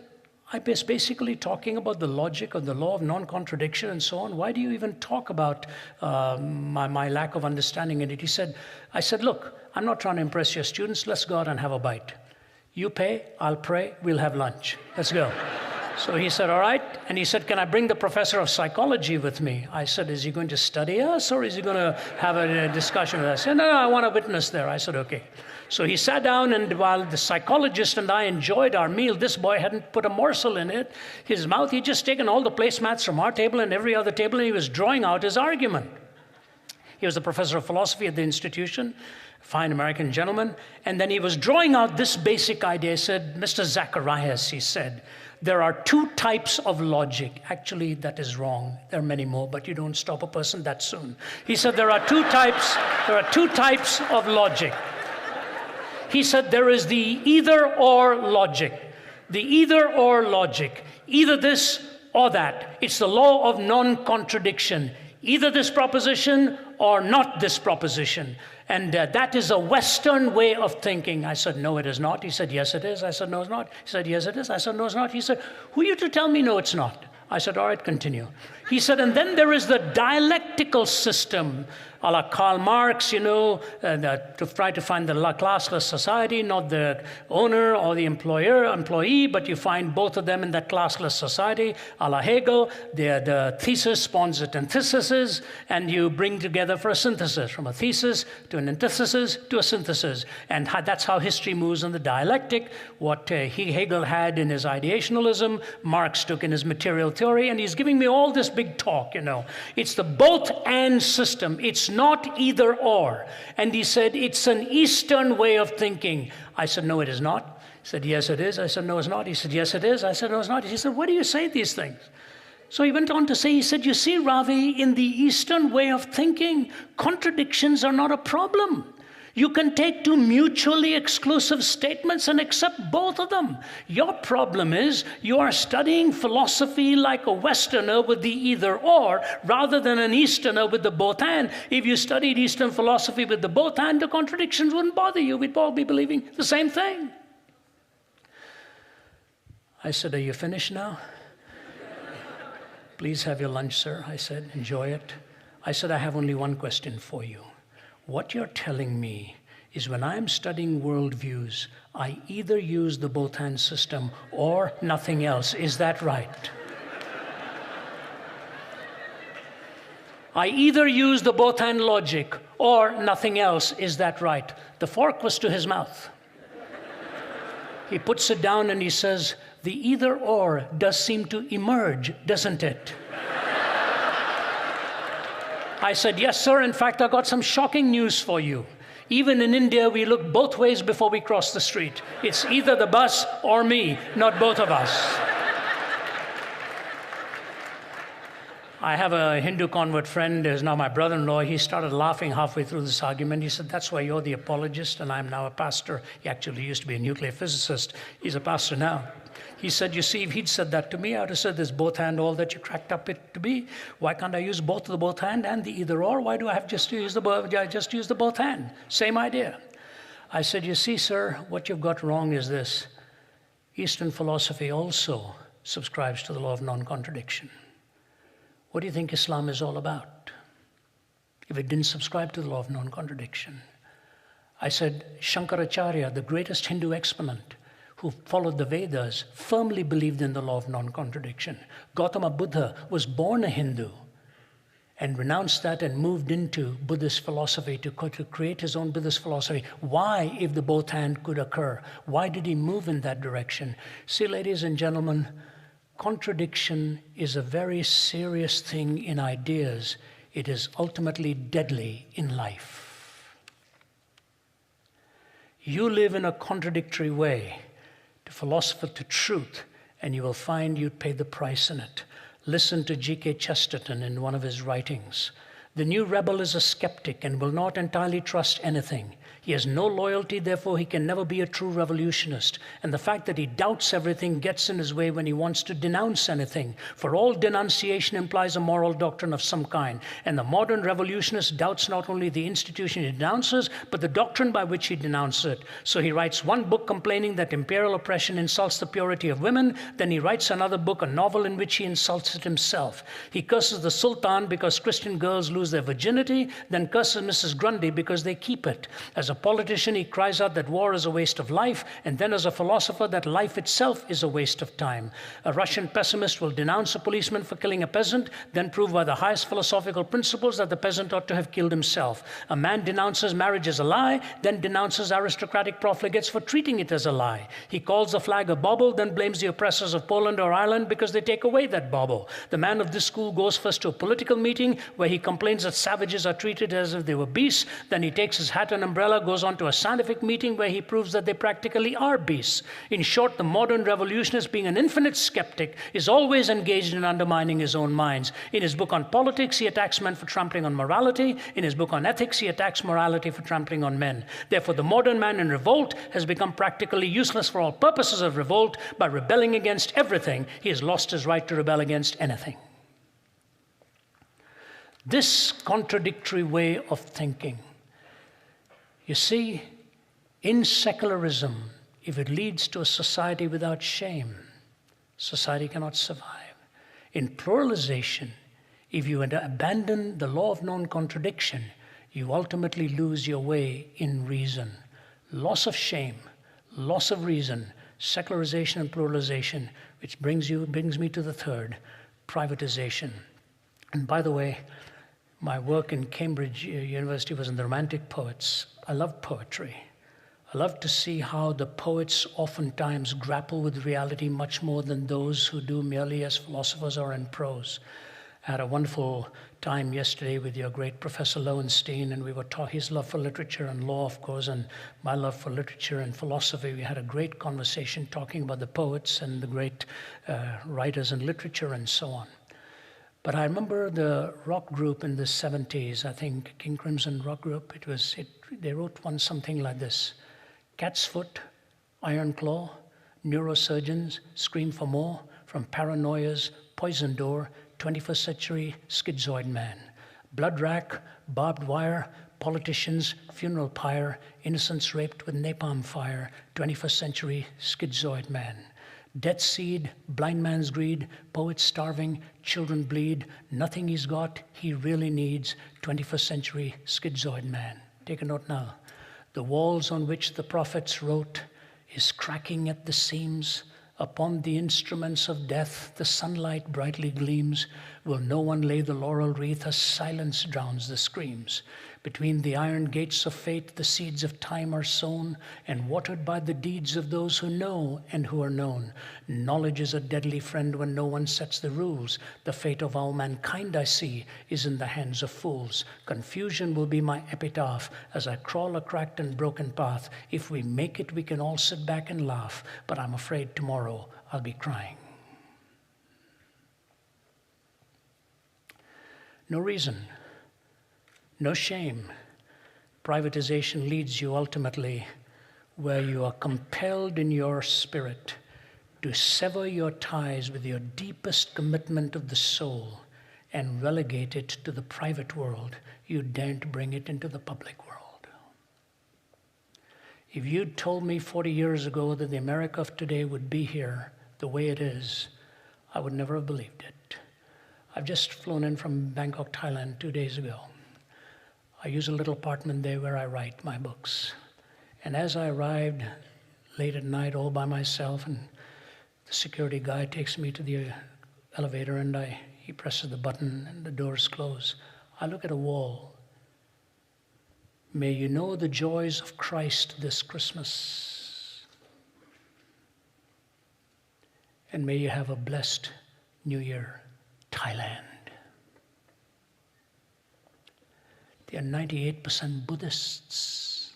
"I was basically talking about the logic of the law of non-contradiction and so on. Why do you even talk about my lack of understanding in it?" I said, "Look, I'm not trying to impress your students. Let's go out and have a bite. You pay, I'll pray, we'll have lunch. Let's go." So he said, "All right." And he said, "Can I bring the professor of psychology with me?" I said, "Is he going to study us or is he going to have a discussion with us?" He said, "No, I want a witness there." I said, "Okay." So he sat down, and while the psychologist and I enjoyed our meal, this boy hadn't put a morsel in his mouth. He'd just taken all the placemats from our table and every other table, and he was drawing out his argument. He was the professor of philosophy at the institution, fine American gentleman, and then he was drawing out this basic idea. He said, "Mr. Zacharias," he said, "there are two types of logic." Actually, that is wrong. There are many more, but you don't stop a person that soon. He said, there are two types of logic. He said, there is the either-or logic. The either-or logic. Either this or that. It's the law of non-contradiction. Either this proposition or not this proposition. And that is a Western way of thinking. I said, "No, it is not." He said, "Yes, it is." I said, "No, it's not." He said, "Yes, it is." I said, "No, it's not." He said, "Who are you to tell me no, it's not?" I said, "All right, continue." He said, "And then there is the dialectical system, a la Karl Marx, to try to find the classless society, not the owner or the employee, but you find both of them in that classless society, a la Hegel. The thesis spawns a antithesis, and you bring together for a synthesis, from a thesis to an antithesis to a synthesis. And that's how history moves in the dialectic. What Hegel had in his ideationalism, Marx took in his material theory, and he's giving me all this big talk, It's the both-and system. It's not either or. And he said, it's an Eastern way of thinking. I said, "No, it is not." He said, "Yes, it is." I said, "No, it's not." He said, "Yes, it is." I said, "No, it's not." He said, "Why do you say these things?" So he went on to say, he said, "You see, Ravi, in the Eastern way of thinking, contradictions are not a problem. You can take two mutually exclusive statements and accept both of them. Your problem is you are studying philosophy like a Westerner with the either-or rather than an Easterner with the both-and. If you studied Eastern philosophy with the both-and, the contradictions wouldn't bother you. We'd all be believing the same thing." I said, "Are you finished now?" "Please have your lunch, sir," I said. "Enjoy it." I said, "I have only one question for you. What you're telling me is when I'm studying worldviews, I either use the both-and system or nothing else. Is that right?" I either use the both-and logic or nothing else. Is that right? The fork was to his mouth. He puts it down and he says, "The either-or does seem to emerge, doesn't it?" I said, "Yes, sir. In fact, I got some shocking news for you. Even in India, we look both ways before we cross the street. It's either the bus or me, not both of us." I have a Hindu convert friend who's now my brother-in-law. He started laughing halfway through this argument. He said, that's why you're the apologist and I'm now a pastor. He actually used to be a nuclear physicist. He's a pastor now. He said, you see, if he'd said that to me, I would have said, there's both and all that you cracked up it to be. Why can't I use both the both and the either or? Why do I have just to use the both and? Same idea. I said, you see, sir, what you've got wrong is this. Eastern philosophy also subscribes to the law of non-contradiction. What do you think Islam is all about if it didn't subscribe to the law of non-contradiction? I said, Shankaracharya, the greatest Hindu exponent who followed the Vedas, firmly believed in the law of non-contradiction. Gautama Buddha was born a Hindu and renounced that and moved into Buddhist philosophy to create his own Buddhist philosophy. Why, if the both and could occur? Why did he move in that direction? See, ladies and gentlemen, contradiction is a very serious thing in ideas. It is ultimately deadly in life. You live in a contradictory way to philosophy, to truth, and you will find you'd pay the price in it. Listen to G.K. Chesterton in one of his writings. The new rebel is a skeptic and will not entirely trust anything. He has no loyalty, therefore he can never be a true revolutionist. And the fact that he doubts everything gets in his way when he wants to denounce anything. For all denunciation implies a moral doctrine of some kind. And the modern revolutionist doubts not only the institution he denounces, but the doctrine by which he denounces it. So he writes one book complaining that imperial oppression insults the purity of women. Then he writes another book, a novel in which he insults it himself. He curses the Sultan because Christian girls lose their virginity, then curses Mrs. Grundy because they keep it. As a politician, he cries out that war is a waste of life, and then as a philosopher, that life itself is a waste of time. A Russian pessimist will denounce a policeman for killing a peasant, then prove by the highest philosophical principles that the peasant ought to have killed himself. A man denounces marriage as a lie, then denounces aristocratic profligates for treating it as a lie. He calls the flag a bauble, then blames the oppressors of Poland or Ireland because they take away that bauble. The man of this school goes first to a political meeting where he complains that savages are treated as if they were beasts. Then he takes his hat and umbrella, goes on to a scientific meeting where he proves that they practically are beasts. In short, the modern revolutionist, being an infinite skeptic, is always engaged in undermining his own minds. In his book on politics, he attacks men for trampling on morality. In his book on ethics, he attacks morality for trampling on men. Therefore, the modern man in revolt has become practically useless for all purposes of revolt. By rebelling against everything, he has lost his right to rebel against anything. This contradictory way of thinking, you see, in secularism, if it leads to a society without shame, society cannot survive. In pluralization, if you abandon the law of non-contradiction, you ultimately lose your way in reason. Loss of shame, loss of reason, secularization and pluralization, which brings me to the third, privatization. And by the way, my work in Cambridge University was in the Romantic poets. I love poetry. I love to see how the poets oftentimes grapple with reality much more than those who do merely as philosophers or in prose. I had a wonderful time yesterday with your great Professor Lowenstein, and we were talking his love for literature and law, of course, and my love for literature and philosophy. We had a great conversation talking about the poets and the great writers in literature and so on. But I remember the rock group in the 70s, I think, King Crimson rock group, they wrote one something like this: Cat's Foot, Iron Claw, neurosurgeons scream for more, from paranoias, poison door, 21st century schizoid man. Blood rack, barbed wire, politicians, funeral pyre, innocents raped with napalm fire, 21st century schizoid man. Death seed, blind man's greed, poets starving, children bleed, nothing he's got, he really needs, 21st century schizoid man. Take a note now. The walls on which the prophets wrote is cracking at the seams. Upon the instruments of death, the sunlight brightly gleams. Will no one lay the laurel wreath as silence drowns the screams? Between the iron gates of fate, the seeds of time are sown and watered by the deeds of those who know and who are known. Knowledge is a deadly friend when no one sets the rules. The fate of all mankind, I see, is in the hands of fools. Confusion will be my epitaph as I crawl a cracked and broken path. If we make it, we can all sit back and laugh, but I'm afraid tomorrow I'll be crying. no reason, no shame. Privatization leads you ultimately where you are compelled in your spirit to sever your ties with your deepest commitment of the soul and relegate it to the private world. You daren't bring it into the public world. If you'd told me 40 years ago that the America of today would be here the way it is, I would never have believed it. I've just flown in from Bangkok, Thailand 2 days ago. I use a little apartment there where I write my books. And as I arrived late at night all by myself, and the security guy takes me to the elevator and he presses the button and the doors close, I look at a wall. May you know the joys of Christ this Christmas. And may you have a blessed New Year, Thailand. They are 98% Buddhists.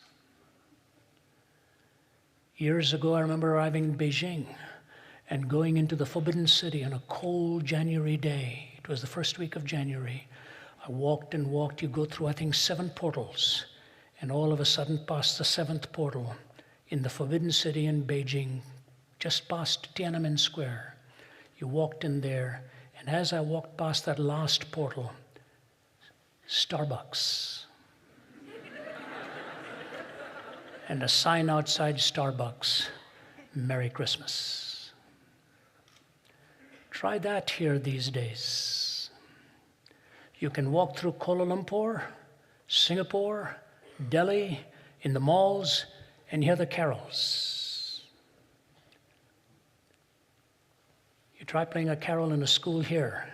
Years ago, I remember arriving in Beijing and going into the Forbidden City on a cold January day. It was the first week of January. I walked and walked. You go through, I think, 7 portals. And all of a sudden, past the 7th portal in the Forbidden City in Beijing, just past Tiananmen Square, you walked in there. And as I walked past that last portal, Starbucks. And a sign outside Starbucks, Merry Christmas. Try that here these days. You can walk through Kuala Lumpur, Singapore, Delhi, in the malls, and hear the carols. You try playing a carol in a school here,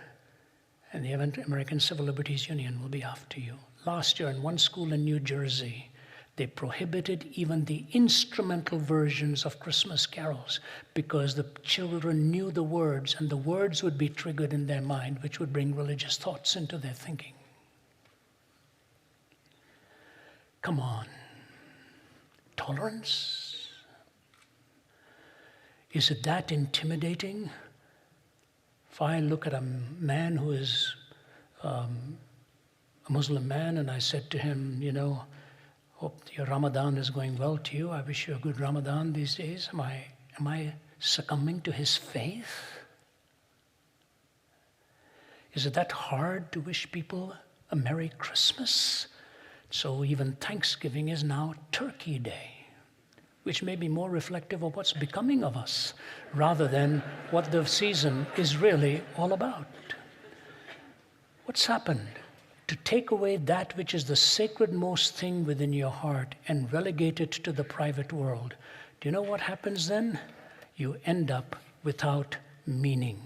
and the American Civil Liberties Union will be after you. Last year, in one school in New Jersey, they prohibited even the instrumental versions of Christmas carols because the children knew the words, and the words would be triggered in their mind, which would bring religious thoughts into their thinking. Come on. Tolerance? Is it that intimidating? If I look at a man who is a Muslim man and I said to him, you know, hope your Ramadan is going well to you. I wish you a good Ramadan these days. Am I succumbing to his faith? Is it that hard to wish people a Merry Christmas? So even Thanksgiving is now Turkey Day, which may be more reflective of what's becoming of us rather than what the season is really all about. What's happened? To take away that which is the sacred most thing within your heart and relegate it to the private world. Do you know what happens then? You end up without meaning.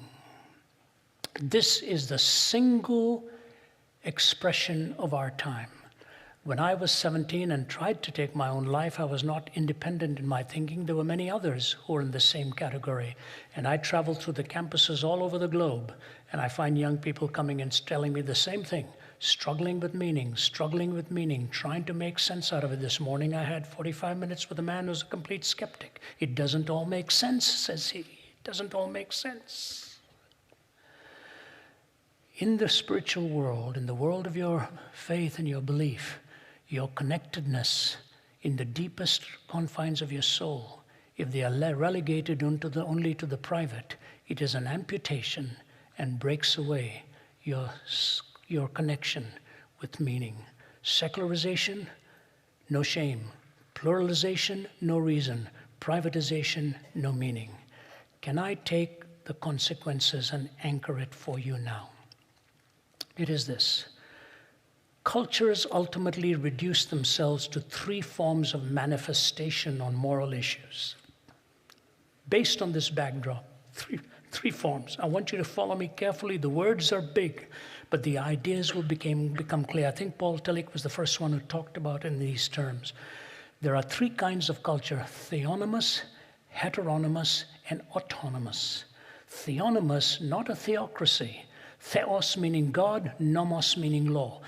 This is the single expression of our time. When I was 17 and tried to take my own life, I was not independent in my thinking. There were many others who were in the same category. And I traveled through the campuses all over the globe, and I find young people coming and telling me the same thing, struggling with meaning, trying to make sense out of it. This morning I had 45 minutes with a man who's a complete skeptic. It doesn't all make sense, says he. It doesn't all make sense. In the spiritual world, in the world of your faith and your belief, your connectedness in the deepest confines of your soul, if they are relegated only to the private, it is an amputation and breaks away your connection with meaning. Secularization, no shame. Pluralization, no reason. Privatization, no meaning. Can I take the consequences and anchor it for you now? It is this. Cultures ultimately reduce themselves to 3 forms of manifestation on moral issues. Based on this backdrop, three forms. I want you to follow me carefully. The words are big, but the ideas will become clear. I think Paul Tillich was the first one who talked about in these terms. There are 3 kinds of culture: theonomous, heteronymous, and autonomous. Theonomous, not a theocracy. Theos meaning God, nomos meaning law.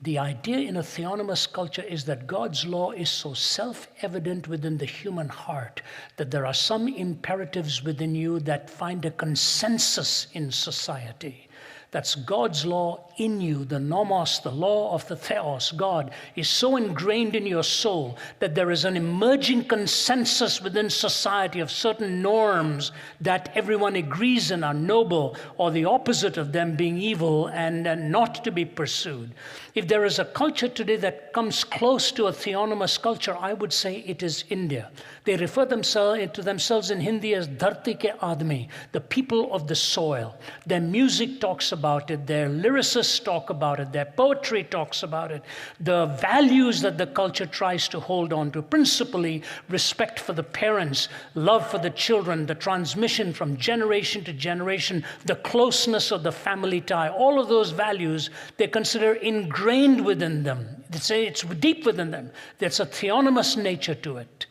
The idea in a theonomous culture is that God's law is so self-evident within the human heart that there are some imperatives within you that find a consensus in society. That's God's law in you. The nomos, the law of the theos, God, is so ingrained in your soul that there is an emerging consensus within society of certain norms that everyone agrees in are noble, or the opposite of them being evil and not to be pursued. If there is a culture today that comes close to a theonomous culture, I would say it is India. They refer to themselves in Hindi as dharti ke aadmi, the people of the soil. Their music talks about it, their lyricists talk about it, their poetry talks about it. The values that the culture tries to hold on to, principally respect for the parents, love for the children, the transmission from generation to generation, the closeness of the family tie, all of those values they consider ingrained within them. They say it's deep within them. There's a theonomous nature to it.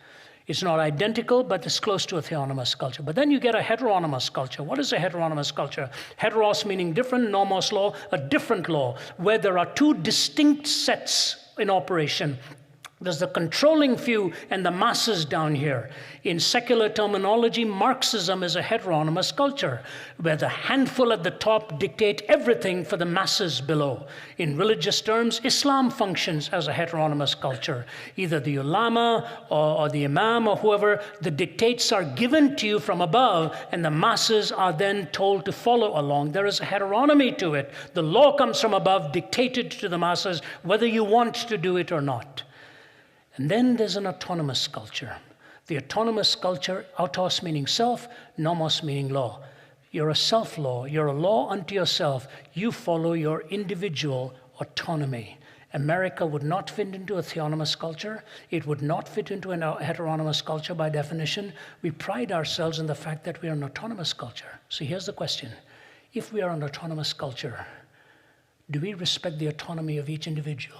It's not identical, but it's close to a theonomous culture. But then you get a heteronomous culture. What is a heteronomous culture? Heteros meaning different, nomos law, a different law, where there are two distinct sets in operation. There's the controlling few and the masses down here. In secular terminology, Marxism is a heteronomous culture, where the handful at the top dictate everything for the masses below. In religious terms, Islam functions as a heteronomous culture. Either the ulama or the imam or whoever, the dictates are given to you from above, and the masses are then told to follow along. There is a heteronomy to it. The law comes from above, dictated to the masses, whether you want to do it or not. And then there's an autonomous culture. The autonomous culture, autos meaning self, nomos meaning law. You're a self-law. You're a law unto yourself. You follow your individual autonomy. America would not fit into a theonomous culture. It would not fit into a heteronomous culture by definition. We pride ourselves in the fact that we are an autonomous culture. So here's the question. If we are an autonomous culture, do we respect the autonomy of each individual?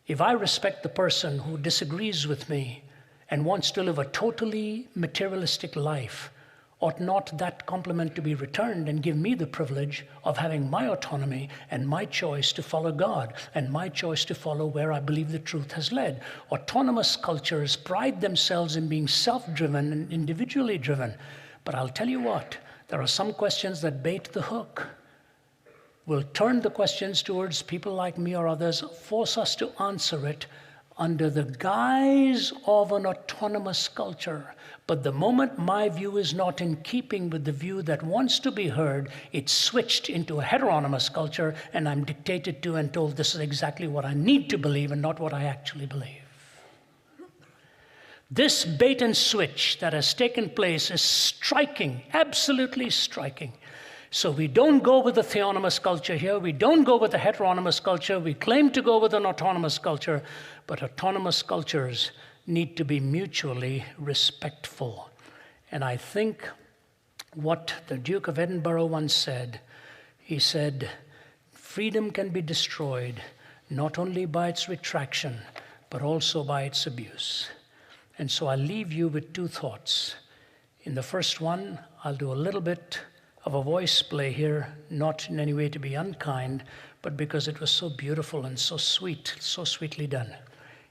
If I respect the person who disagrees with me and wants to live a totally materialistic life, ought not that compliment to be returned and give me the privilege of having my autonomy and my choice to follow God and my choice to follow where I believe the truth has led? Autonomous cultures pride themselves in being self-driven and individually driven. But I'll tell you what, there are some questions that bait the hook. Will turn the questions towards people like me or others, force us to answer it under the guise of an autonomous culture. But the moment my view is not in keeping with the view that wants to be heard, it's switched into a heteronomous culture, and I'm dictated to and told this is exactly what I need to believe and not what I actually believe. This bait and switch that has taken place is striking, absolutely striking. So we don't go with the theonomous culture here. We don't go with the heteronomous culture. We claim to go with an autonomous culture, but autonomous cultures need to be mutually respectful. And I think what the Duke of Edinburgh once said, he said, freedom can be destroyed not only by its retraction, but also by its abuse. And so I'll leave you with two thoughts. In the first one, I'll do a little bit of a voice play here, not in any way to be unkind, but because it was so beautiful and so sweet, so sweetly done.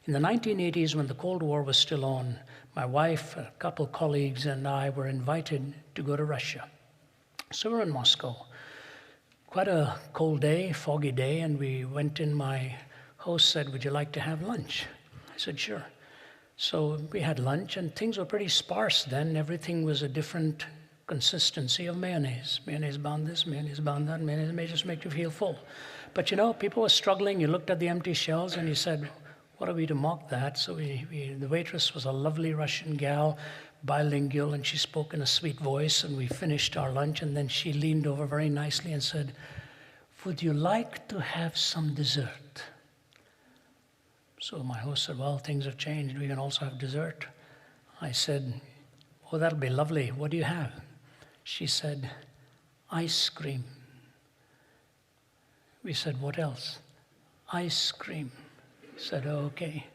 In the 1980s, when the Cold War was still on, my wife, a couple colleagues, and I were invited to go to Russia. So we're in Moscow. Quite a cold day, foggy day, and we went in. My host said, "Would you like to have lunch?" I said, "Sure." So we had lunch, and things were pretty sparse then. Everything was a different consistency of mayonnaise. Mayonnaise bound this, mayonnaise bound that. Mayonnaise may just make you feel full. But you know, people were struggling. You looked at the empty shelves and you said, what are we to mock that? So the waitress was a lovely Russian gal, bilingual, and she spoke in a sweet voice, and we finished our lunch, and then she leaned over very nicely and said, "Would you like to have some dessert?" So my host said, "Well, things have changed. We can also have dessert." I said, "Oh, that'll be lovely. What do you have?" She said, "Ice cream." We said, "What else?" "Ice cream." I said, "Oh, okay.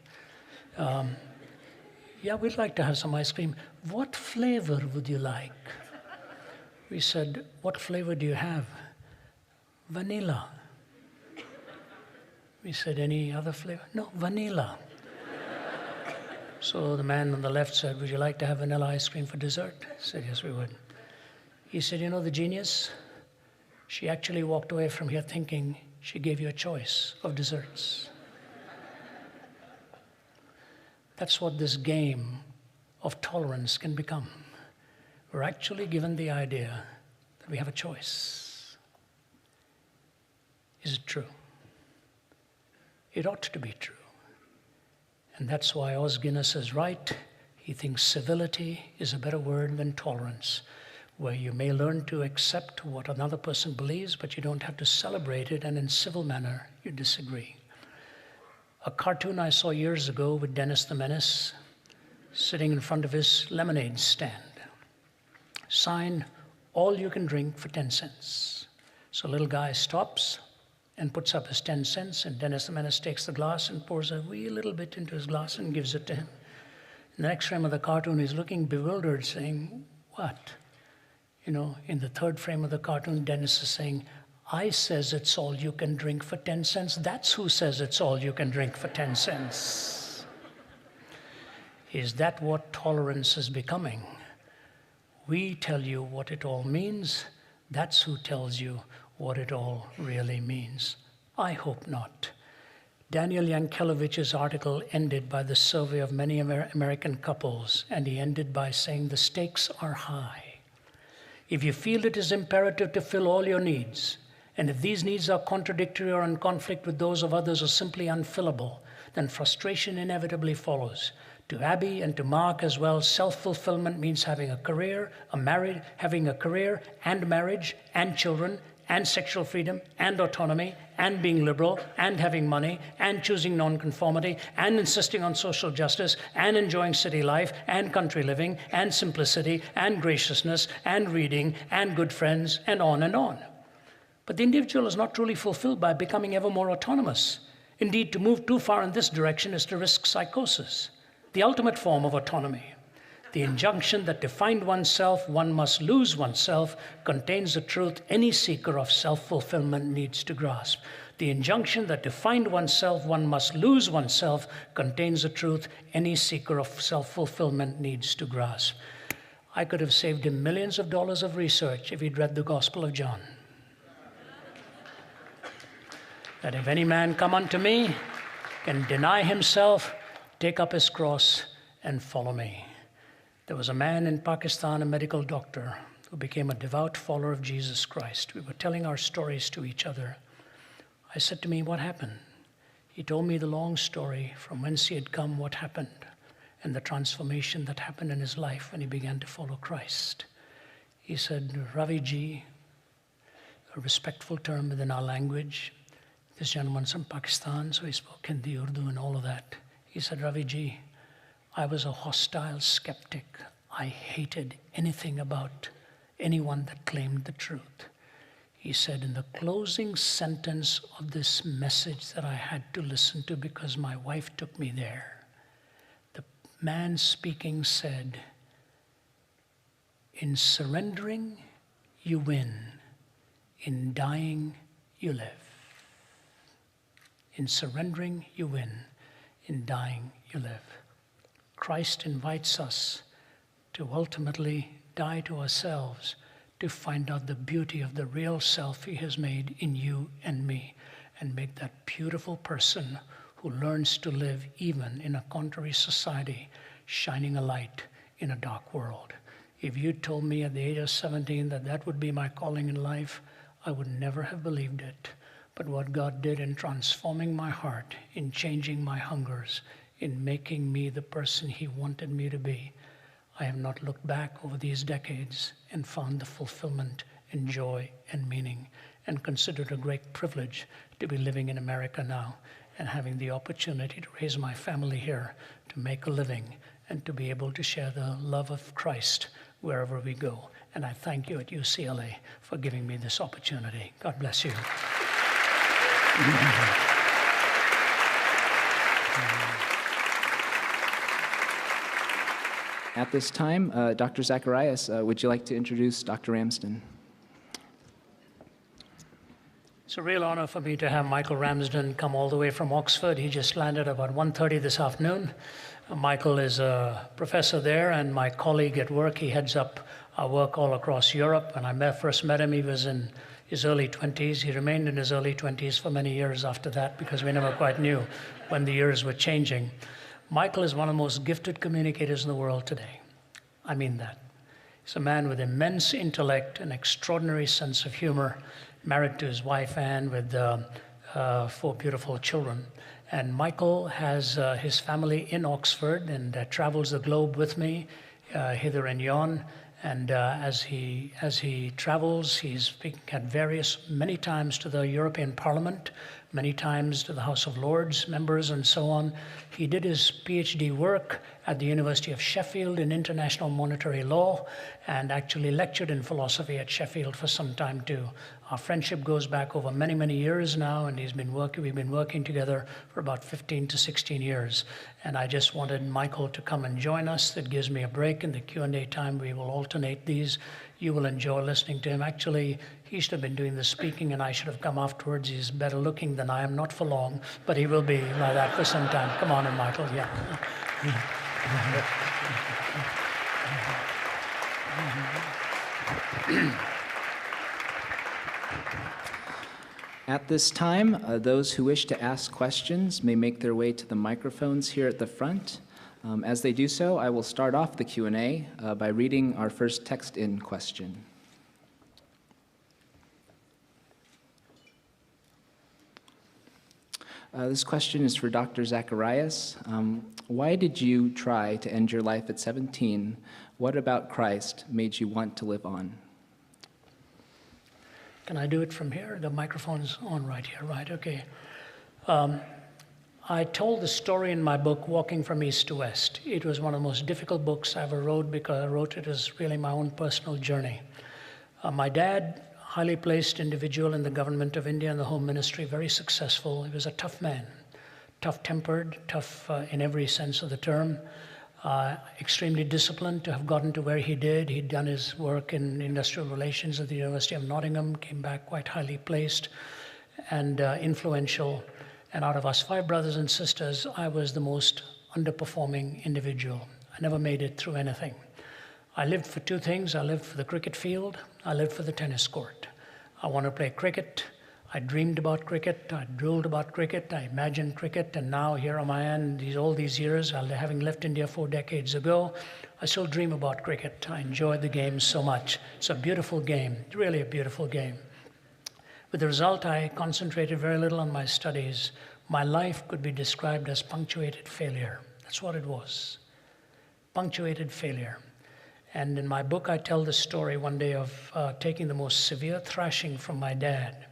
Yeah, we'd like to have some ice cream. What flavor would you like?" We said, "What flavor do you have?" "Vanilla." We said, "Any other flavor?" "No, vanilla." So the man on the left said, "Would you like to have vanilla ice cream for dessert?" I said, "Yes, we would." He said, you know the genius? She actually walked away from here thinking she gave you a choice of desserts. That's what this game of tolerance can become. We're actually given the idea that we have a choice. Is it true? It ought to be true. And that's why Os Guinness is right. He thinks civility is a better word than tolerance, where you may learn to accept what another person believes, but you don't have to celebrate it, and in civil manner, you disagree. A cartoon I saw years ago with Dennis the Menace sitting in front of his lemonade stand. Sign, all you can drink for 10 cents. So a little guy stops and puts up his 10 cents, and Dennis the Menace takes the glass and pours a wee little bit into his glass and gives it to him. In the next frame of the cartoon, he's looking bewildered, saying, what? You know, in the third frame of the cartoon, Dennis is saying, I says it's all you can drink for 10 cents. That's who says it's all you can drink for 10 cents. Is that what tolerance is becoming? We tell you what it all means. That's who tells you what it all really means. I hope not. Daniel Yankeliewicz's article ended by the survey of many American couples, and he ended by saying the stakes are high. If you feel it is imperative to fill all your needs, and if these needs are contradictory or in conflict with those of others or simply unfillable, then frustration inevitably follows. To Abby and to Mark as well, self-fulfillment means having a career, having a career and marriage and children and sexual freedom and autonomy and being liberal and having money and choosing nonconformity and insisting on social justice and enjoying city life and country living and simplicity and graciousness and reading and good friends and on and on. But the individual is not truly fulfilled by becoming ever more autonomous. Indeed, to move too far in this direction is to risk psychosis, the ultimate form of autonomy. The injunction that to find oneself, one must lose oneself, contains the truth any seeker of self-fulfillment needs to grasp. The injunction that to find oneself, one must lose oneself, contains the truth any seeker of self-fulfillment needs to grasp. I could have saved him millions of dollars of research if he'd read the Gospel of John. That if any man come unto me, can deny himself, take up his cross, and follow me. There was a man in Pakistan, a medical doctor, who became a devout follower of Jesus Christ. We were telling our stories to each other. I said to him, what happened? He told me the long story from whence he had come, what happened, and the transformation that happened in his life when he began to follow Christ. He said, Ravi Ji, a respectful term within our language. This gentleman's from Pakistan, so he spoke Hindi, Urdu, and all of that. He said, Ravi Ji, I was a hostile skeptic. I hated anything about anyone that claimed the truth. He said, in the closing sentence of this message that I had to listen to because my wife took me there, the man speaking said, in surrendering, you win. In dying, you live. In surrendering, you win. In dying, you live. Christ invites us to ultimately die to ourselves, to find out the beauty of the real self he has made in you and me, and make that beautiful person who learns to live even in a contrary society, shining a light in a dark world. If you told me at the age of 17 that that would be my calling in life, I would never have believed it. But what God did in transforming my heart, in changing my hungers, in making me the person he wanted me to be, I have not looked back over these decades and found the fulfillment and joy and meaning, and consider it a great privilege to be living in America now and having the opportunity to raise my family here, to make a living, and to be able to share the love of Christ wherever we go. And I thank you at UCLA for giving me this opportunity. God bless you. At this time, Dr. Zacharias, would you like to introduce Dr. Ramsden? It's a real honor for me to have Michael Ramsden come all the way from Oxford. He just landed about 1:30 this afternoon. Michael is a professor there and my colleague at work. He heads up our work all across Europe. When I first met him, he was in his early 20s. He remained in his early 20s for many years after that because we never quite knew when the years were changing. Michael is one of the most gifted communicators in the world today. I mean that. He's a man with immense intellect, an extraordinary sense of humor, married to his wife Anne with 4 beautiful children. And Michael has his family in Oxford and travels the globe with me, hither and yon. And as he travels, he's speaking at many times to the European Parliament, many times to the House of Lords members and so on. He did his PhD work at the University of Sheffield in international monetary law and actually lectured in philosophy at Sheffield for some time too. Our friendship goes back over many, many years now, and we've been working together for about 15 to 16 years. And I just wanted Michael to come and join us. That gives me a break in the Q&A time. We will alternate these. You will enjoy listening to him. Actually, he should have been doing the speaking, and I should have come afterwards. He's better looking than I am, not for long, but he will be like that for some time. Come on in, Michael. Yeah. At this time, those who wish to ask questions may make their way to the microphones here at the front. As they do so, I will start off the Q&A by reading our first text-in question. This question is for Dr. Zacharias. Why did you try to end your life at 17? What about Christ made you want to live on? Can I do it from here? The microphone's on right here, right? Okay. I told the story in my book, Walking from East to West. It was one of the most difficult books I ever wrote because I wrote it as really my own personal journey. My dad, highly placed individual in the government of India and the Home Ministry, very successful. He was a tough man, tough-tempered, tough in every sense of the term. Extremely disciplined to have gotten to where he did. He'd done his work in industrial relations at the University of Nottingham, came back quite highly placed and influential. And out of us 5 brothers and sisters, I was the most underperforming individual. I never made it through anything. I lived for 2 things. I lived for the cricket field. I lived for the tennis court. I want to play cricket. I dreamed about cricket, I drooled about cricket, I imagined cricket, and now here am I all these years, having left India 4 decades ago, I still dream about cricket. I enjoy the game so much. It's a beautiful game, really a beautiful game. With the result, I concentrated very little on my studies. My life could be described as punctuated failure. That's what it was, punctuated failure. And in my book, I tell the story one day of taking the most severe thrashing from my dad.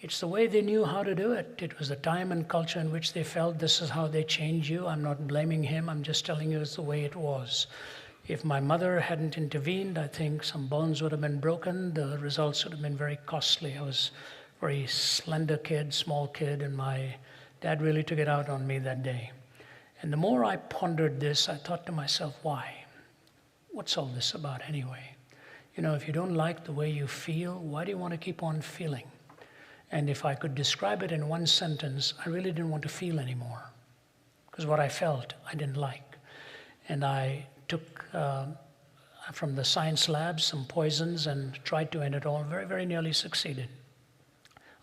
It's the way they knew how to do it. It was the time and culture in which they felt this is how they change you. I'm not blaming him. I'm just telling you it's the way it was. If my mother hadn't intervened, I think some bones would have been broken. The results would have been very costly. I was a very slender kid, small kid, and my dad really took it out on me that day. And the more I pondered this, I thought to myself, why? What's all this about anyway? You know, if you don't like the way you feel, why do you want to keep on feeling? And if I could describe it in one sentence, I really didn't want to feel anymore. Because what I felt, I didn't like. And I took from the science labs some poisons and tried to end it all. Very, very nearly succeeded.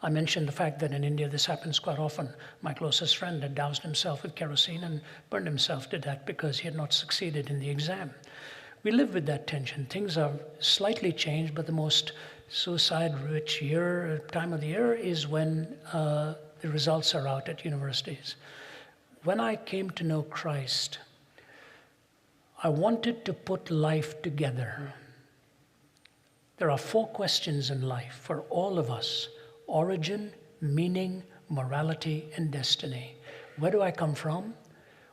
I mentioned the fact that in India this happens quite often. My closest friend had doused himself with kerosene and burned himself to death because he had not succeeded in the exam. We live with that tension. Things are slightly changed, but the most suicide-rich time of the year is when the results are out at universities. When I came to know Christ, I wanted to put life together. There are 4 questions in life for all of us: origin, meaning, morality, and destiny. Where do I come from?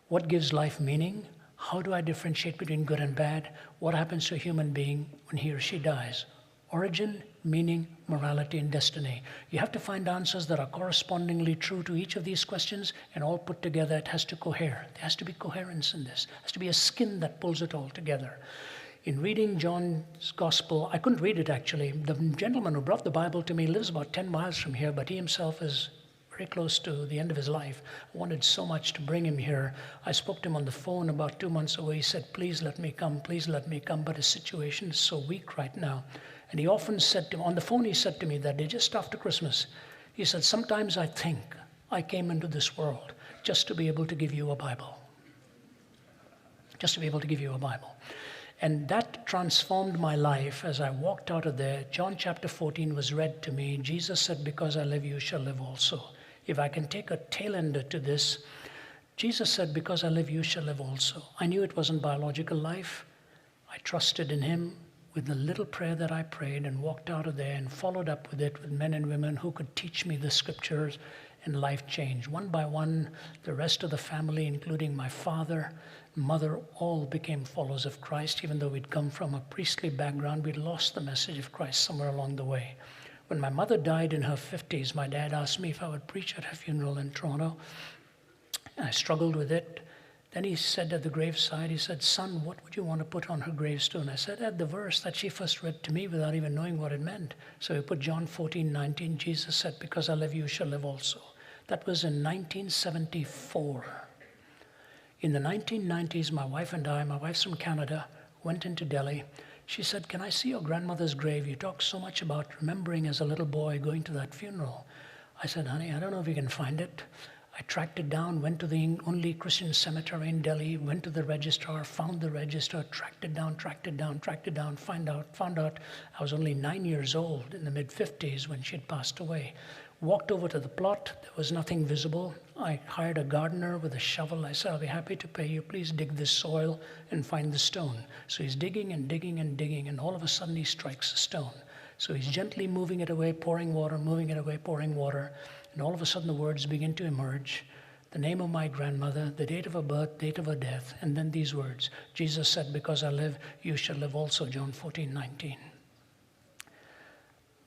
What gives life meaning? How do I differentiate between good and bad? What happens to a human being when he or she dies? Origin, meaning, morality, and destiny. You have to find answers that are correspondingly true to each of these questions, and all put together, it has to cohere. There has to be coherence in this. There has to be a skin that pulls it all together. In reading John's Gospel, I couldn't read it actually. The gentleman who brought the Bible to me lives about 10 miles from here, but he himself is very close to the end of his life. I wanted so much to bring him here. I spoke to him on the phone about 2 months ago. He said, please let me come, but his situation is so weak right now. And he often said to me, on the phone he said to me that day, just after Christmas, he said, sometimes I think I came into this world just to be able to give you a Bible. Just to be able to give you a Bible. And that transformed my life as I walked out of there. John chapter 14 was read to me. Jesus said, because I live, you shall live also. If I can take a tail ender to this, Jesus said, because I live, you shall live also. I knew it wasn't biological life. I trusted in him with the little prayer that I prayed and walked out of there and followed up with it with men and women who could teach me the scriptures, and life changed. One by one, the rest of the family, including my father, mother, all became followers of Christ. Even though we'd come from a priestly background, we'd lost the message of Christ somewhere along the way. When my mother died in her 50s, my dad asked me if I would preach at her funeral in Toronto. I struggled with it. Then he said at the graveside, he said, son, what would you want to put on her gravestone? I said, add the verse that she first read to me without even knowing what it meant. So he put John 14:19. Jesus said, because I live, you shall live also. That was in 1974. In the 1990s, my wife and I, my wife's from Canada, went into Delhi. She said, can I see your grandmother's grave? You talk so much about remembering as a little boy going to that funeral. I said, honey, I don't know if you can find it. I tracked it down, went to the only Christian cemetery in Delhi, went to the registrar, found the register, tracked it down, found out I was only 9 years old in the mid-50s when she had passed away. Walked over to the plot, there was nothing visible. I hired a gardener with a shovel. I said, I'll be happy to pay you. Please dig this soil and find the stone. So he's digging and digging and digging, and all of a sudden he strikes a stone. So he's gently moving it away, pouring water, moving it away, pouring water. And all of a sudden the words begin to emerge. The name of my grandmother, the date of her birth, date of her death, and then these words. Jesus said, because I live, you shall live also, John 14:19.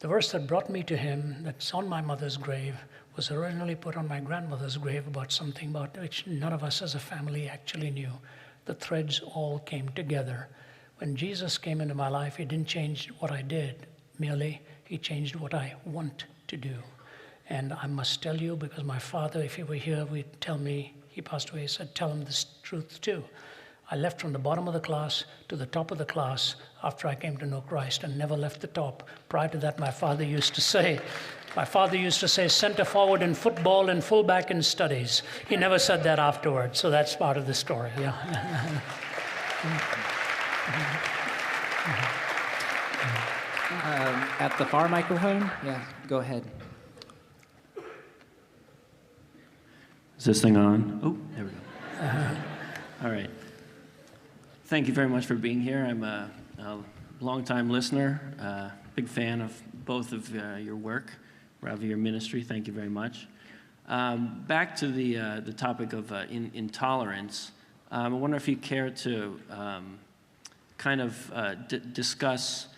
The verse that brought me to him, that's on my mother's grave, was originally put on my grandmother's grave about something about which none of us as a family actually knew. The threads all came together. When Jesus came into my life, he didn't change what I did, merely he changed what I want to do. And I must tell you, because my father, if he were here, would tell me, he passed away, he said, tell him this truth too. I left from the bottom of the class to the top of the class after I came to know Christ and never left the top. Prior to that, my father used to say, center forward in football and fullback in studies. He never said that afterwards, so that's part of the story, yeah. At the far microphone? Yeah, go ahead. Is this thing on? Oh, there we go. All right. Thank you very much for being here. I'm a longtime listener, big fan of both of your work, Ravi, your ministry. Thank you very much. Back to the topic of intolerance. I wonder if you care to discuss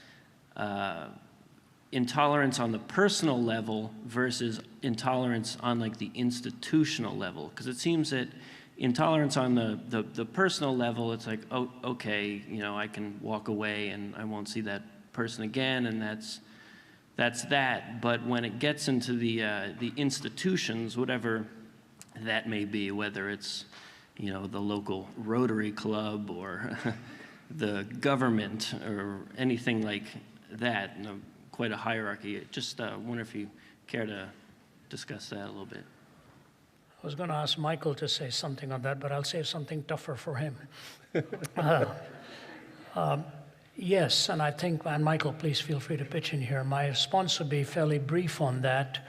intolerance on the personal level versus intolerance on like the institutional level, because it seems that intolerance on the personal level, it's like, oh, okay, you know, I can walk away and I won't see that person again, and that's that. But when it gets into the institutions, whatever that may be, whether it's, you know, the local Rotary Club or the government or anything like that, you know, quite a hierarchy. Just wonder if you care to discuss that a little bit. I was going to ask Michael to say something on that, but I'll say something tougher for him. Yes, and I think, and Michael, please feel free to pitch in here. My response would be fairly brief on that.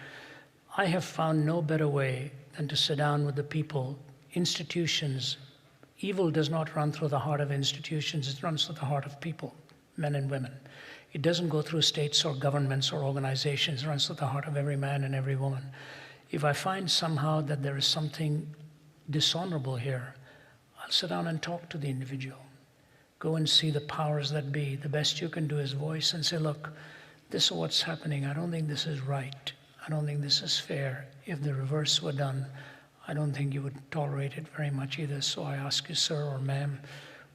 I have found no better way than to sit down with the people, institutions. Evil does not run through the heart of institutions, it runs through the heart of people, men and women. It doesn't go through states or governments or organizations, it runs through the heart of every man and every woman. If I find somehow that there is something dishonorable here, I'll sit down and talk to the individual. Go and see the powers that be. The best you can do is voice and say, look, this is what's happening. I don't think this is right. I don't think this is fair. If the reverse were done, I don't think you would tolerate it very much either. So I ask you, sir or ma'am,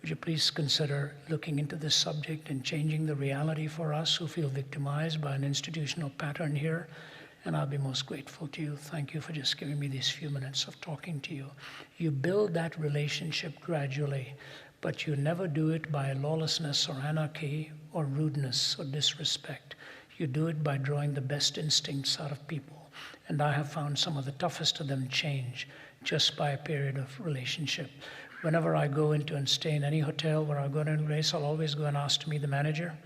would you please consider looking into this subject and changing the reality for us who feel victimized by an institutional pattern here? And I'll be most grateful to you. Thank you for just giving me these few minutes of talking to you. You build that relationship gradually, but you never do it by lawlessness or anarchy or rudeness or disrespect. You do it by drawing the best instincts out of people. And I have found some of the toughest of them change just by a period of relationship. Whenever I go into and stay in any hotel where I go to a race, I'll always go and ask to meet the manager.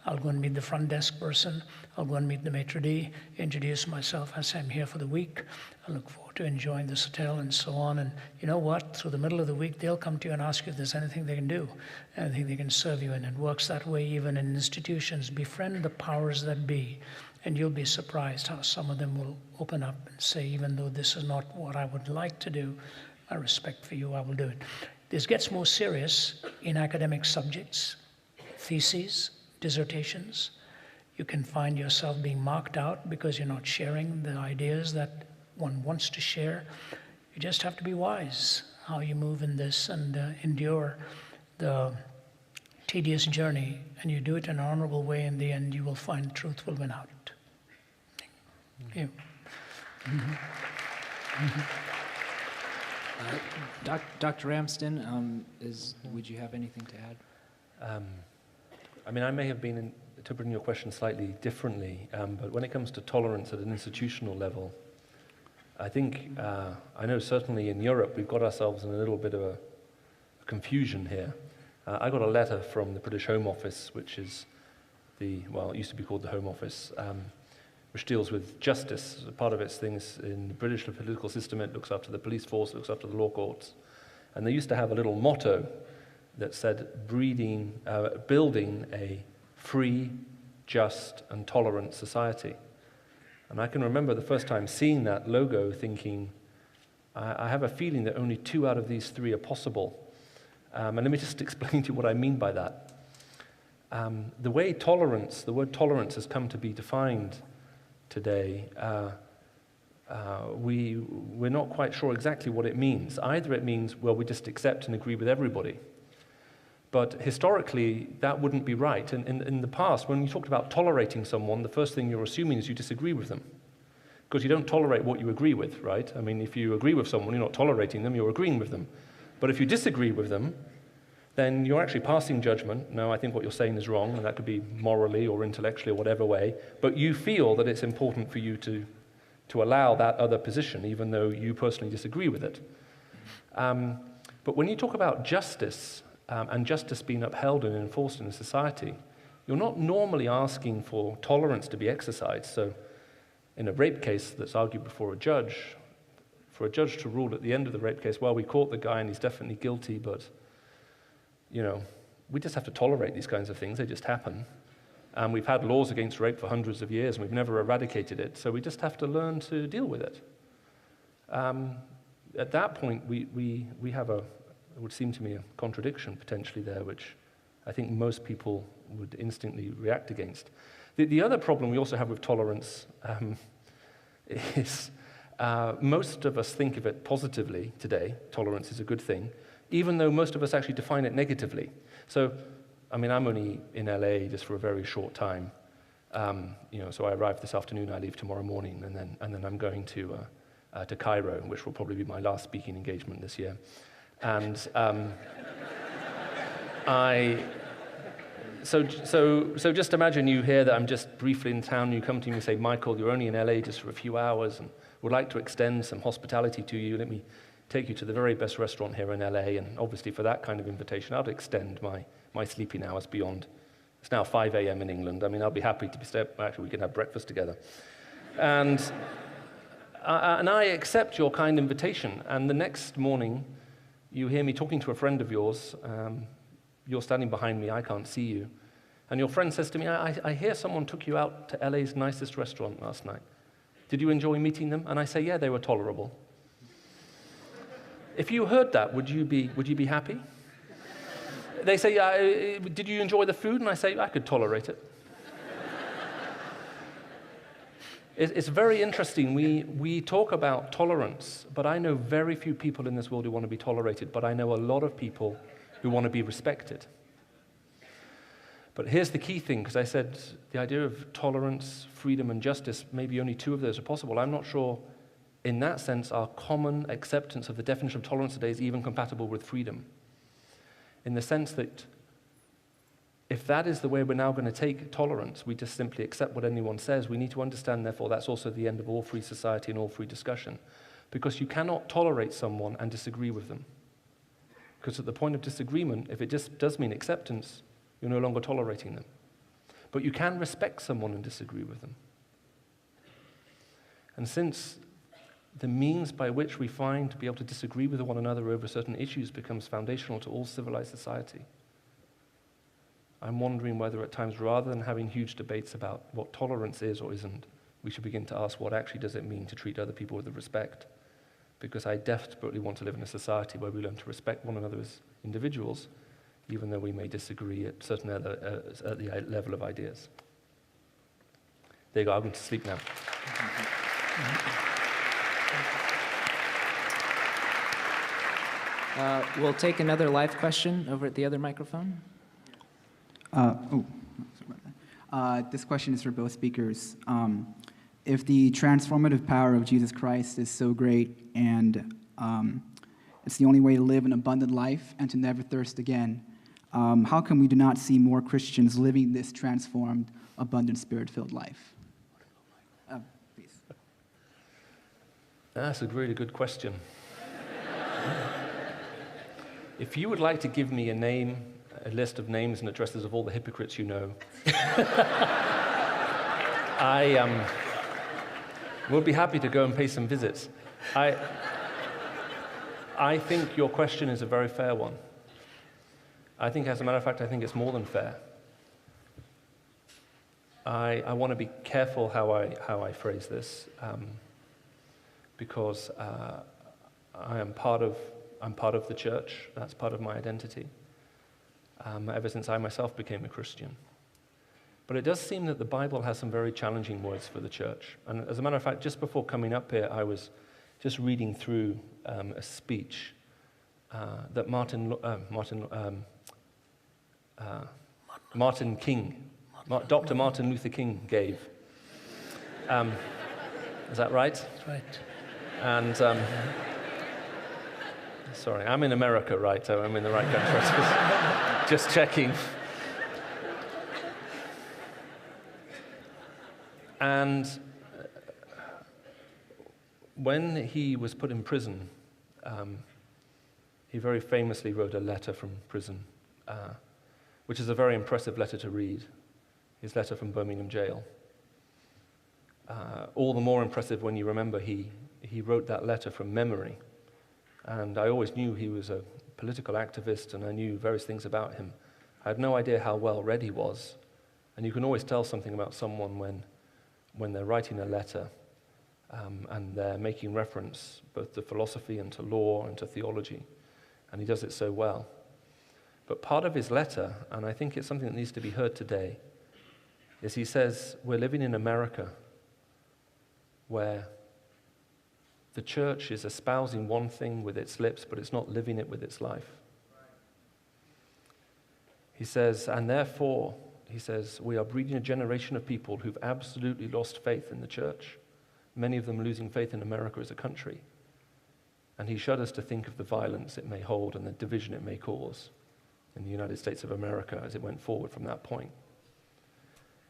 I'll go and meet the front desk person. I'll go and meet the maitre d', introduce myself. I say I'm here for the week. I look forward to enjoying this hotel and so on. And you know what? Through the middle of the week, they'll come to you and ask you if there's anything they can do, anything they can serve you in. It works that way even in institutions. Befriend the powers that be, and you'll be surprised how some of them will open up and say, even though this is not what I would like to do, my respect for you, I will do it. This gets more serious in academic subjects, theses, dissertations. You can find yourself being marked out because you're not sharing the ideas that one wants to share. You just have to be wise how you move in this and endure the tedious journey, and you do it in an honorable way. In the end, you will find truth will win out. Thank you. Dr. Ramsden, would you have anything to add? I mean, I may have been interpreting your question slightly differently, but when it comes to tolerance at an institutional level, I think, I know certainly in Europe we've got ourselves in a little bit of a confusion here. I got a letter from the British Home Office, which is it used to be called the Home Office, which deals with justice. Part of its things in the British political system, it looks after the police force, it looks after the law courts. And they used to have a little motto that said, building a free, just, and tolerant society. And I can remember the first time seeing that logo thinking, I have a feeling that only 2 out of these 3 are possible. And let me just explain to you what I mean by that. The word tolerance has come to be defined today, we're not quite sure exactly what it means. Either it means, well, we just accept and agree with everybody. But historically, that wouldn't be right. In the past, when you talked about tolerating someone, the first thing you're assuming is you disagree with them. Because you don't tolerate what you agree with, right? I mean, if you agree with someone, you're not tolerating them, you're agreeing with them. But if you disagree with them, then you're actually passing judgment. No, I think what you're saying is wrong, and that could be morally or intellectually or whatever way. But you feel that it's important for you to allow that other position, even though you personally disagree with it. But when you talk about justice, and justice being upheld and enforced in a society, you're not normally asking for tolerance to be exercised. So in a rape case that's argued before a judge, for a judge to rule at the end of the rape case, well, we caught the guy and he's definitely guilty, but, you know, we just have to tolerate these kinds of things. They just happen. And we've had laws against rape for hundreds of years, and we've never eradicated it, so we just have to learn to deal with it. At that point, we have it would seem to me, a contradiction potentially there, which I think most people would instantly react against. The other problem we also have with tolerance is most of us think of it positively today. Tolerance is a good thing, even though most of us actually define it negatively. So, I mean, I'm only in LA just for a very short time. So I arrive this afternoon, I leave tomorrow morning, and then I'm going to Cairo, which will probably be my last speaking engagement this year. And so just imagine you hear that I'm just briefly in town, you come to me and say, Michael, you're only in LA just for a few hours and would like to extend some hospitality to you. Let me take you to the very best restaurant here in LA. And obviously for that kind of invitation, I'd extend my sleeping hours beyond. It's now 5 a.m. in England. I mean, I'll be happy to actually we can have breakfast together. And I accept your kind invitation. And the next morning, you hear me talking to a friend of yours. You're standing behind me, I can't see you. And your friend says to me, I hear someone took you out to LA's nicest restaurant last night. Did you enjoy meeting them? And I say, yeah, they were tolerable. If you heard that, would you be happy? They say, did you enjoy the food? And I say, I could tolerate it. It's very interesting. We talk about tolerance, but I know very few people in this world who want to be tolerated, but I know a lot of people who want to be respected. But here's the key thing, because I said the idea of tolerance, freedom, and justice, maybe only two of those are possible. I'm not sure, in that sense, our common acceptance of the definition of tolerance today is even compatible with freedom. In the sense that if that is the way we're now going to take tolerance, we just simply accept what anyone says, we need to understand, therefore, that's also the end of all free society and all free discussion. Because you cannot tolerate someone and disagree with them. Because at the point of disagreement, if it just does mean acceptance, you're no longer tolerating them. But you can respect someone and disagree with them. And since the means by which we find to be able to disagree with one another over certain issues becomes foundational to all civilized society, I'm wondering whether at times, rather than having huge debates about what tolerance is or isn't, we should begin to ask what actually does it mean to treat other people with respect. Because I desperately want to live in a society where we learn to respect one another as individuals, even though we may disagree at certain at the level of ideas. There you go, I'm going to sleep now. We'll take another live question over at the other microphone. This question is for both speakers. If the transformative power of Jesus Christ is so great and it's the only way to live an abundant life and to never thirst again, how come we do not see more Christians living this transformed, abundant, spirit-filled life? Please. That's a really good question. If you would like to give me a list of names and addresses of all the hypocrites you know, I will be happy to go and pay some visits. I think your question is a very fair one. I think, as a matter of fact, I think it's more than fair. I want to be careful how I phrase this, because I'm part of the church. That's part of my identity. Ever since I myself became a Christian. But it does seem that the Bible has some very challenging words for the church. And as a matter of fact, just before coming up here, I was just reading through a speech that Dr. Martin Luther King gave. Is that right? That's right. And sorry, I'm in America, right? So I'm in the right country. Just checking. And when he was put in prison, he very famously wrote a letter from prison, which is a very impressive letter to read, his letter from Birmingham jail. All the more impressive when you remember he wrote that letter from memory. And I always knew he was a political activist, and I knew various things about him. I had no idea how well read he was. And you can always tell something about someone when they're writing a letter and they're making reference both to philosophy and to law and to theology. And he does it so well. But part of his letter, and I think it's something that needs to be heard today, is he says, we're living in America where the church is espousing one thing with its lips, but it's not living it with its life. He says, and therefore, he says, we are breeding a generation of people who've absolutely lost faith in the church, many of them losing faith in America as a country. And he shudders to think of the violence it may hold and the division it may cause in the United States of America as it went forward from that point.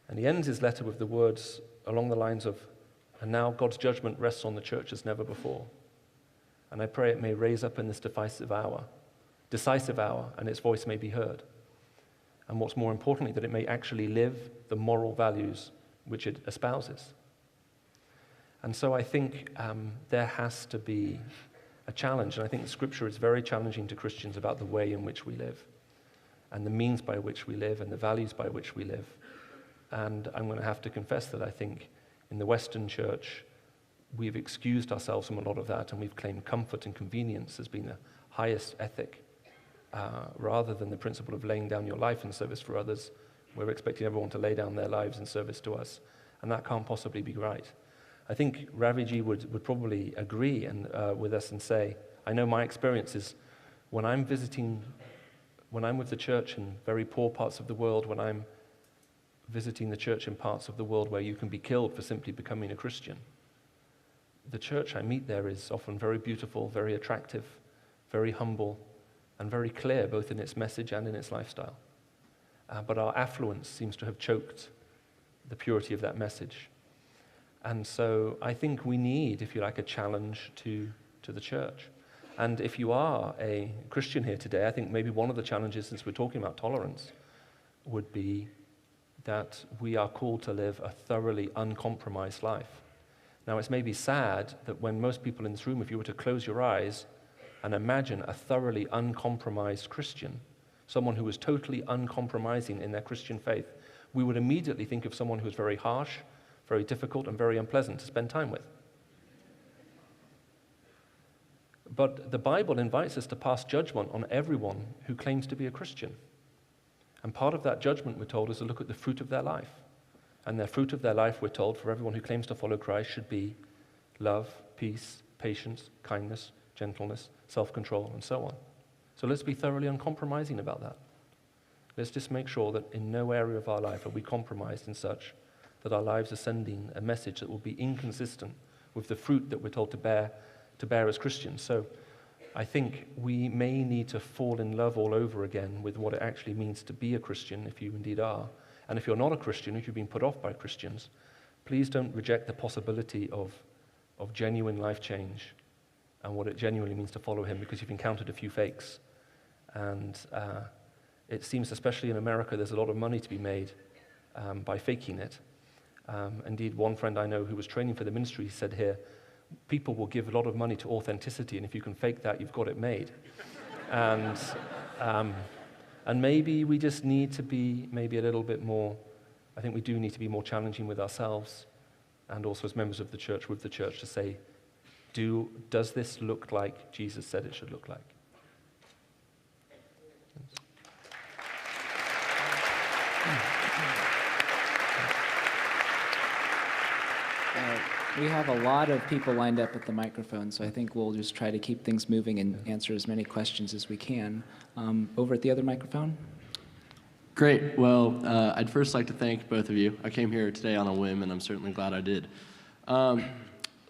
And he ends his letter with the words along the lines of, and now God's judgment rests on the church as never before. And I pray it may raise up in this decisive hour, and its voice may be heard. And what's more importantly, that it may actually live the moral values which it espouses. And so I think there has to be a challenge, and I think the Scripture is very challenging to Christians about the way in which we live, and the means by which we live, and the values by which we live. And I'm going to have to confess that I think in the Western church, we've excused ourselves from a lot of that, and we've claimed comfort and convenience as being the highest ethic, rather than the principle of laying down your life in service for others. We're expecting everyone to lay down their lives in service to us, and that can't possibly be right. I think Ravi Ji would probably agree with us and say, I know my experience is when I'm visiting when I'm with the church in very poor parts of the world, when I'm visiting the church in parts of the world where you can be killed for simply becoming a Christian, the church I meet there is often very beautiful, very attractive, very humble, and very clear, both in its message and in its lifestyle. But our affluence seems to have choked the purity of that message. And so I think we need, if you like, a challenge to the church. And if you are a Christian here today, I think maybe one of the challenges, since we're talking about tolerance, would be that we are called to live a thoroughly uncompromised life. Now, it's maybe sad that when most people in this room, if you were to close your eyes and imagine a thoroughly uncompromised Christian, someone who was totally uncompromising in their Christian faith, we would immediately think of someone who is very harsh, very difficult, and very unpleasant to spend time with. But the Bible invites us to pass judgment on everyone who claims to be a Christian. And part of that judgment, we're told, is to look at the fruit of their life. And the fruit of their life, we're told, for everyone who claims to follow Christ should be love, peace, patience, kindness, gentleness, self-control, and so on. So let's be thoroughly uncompromising about that. Let's just make sure that in no area of our life are we compromised in such that our lives are sending a message that will be inconsistent with the fruit that we're told to bear as Christians. So I think we may need to fall in love all over again with what it actually means to be a Christian, if you indeed are. And if you're not a Christian, if you've been put off by Christians, please don't reject the possibility of genuine life change and what it genuinely means to follow him, because you've encountered a few fakes. And it seems, especially in America, there's a lot of money to be made by faking it. Indeed, one friend I know who was training for the ministry said here, people will give a lot of money to authenticity, and if you can fake that, you've got it made. And maybe we just need to be maybe a little bit more, I think we do need to be more challenging with ourselves and also as members of the church, with the church, to say, does this look like Jesus said it should look like? We have a lot of people lined up at the microphone, so I think we'll just try to keep things moving and answer as many questions as we can. Over at the other microphone. Great. Well, I'd first like to thank both of you. I came here today on a whim, and I'm certainly glad I did.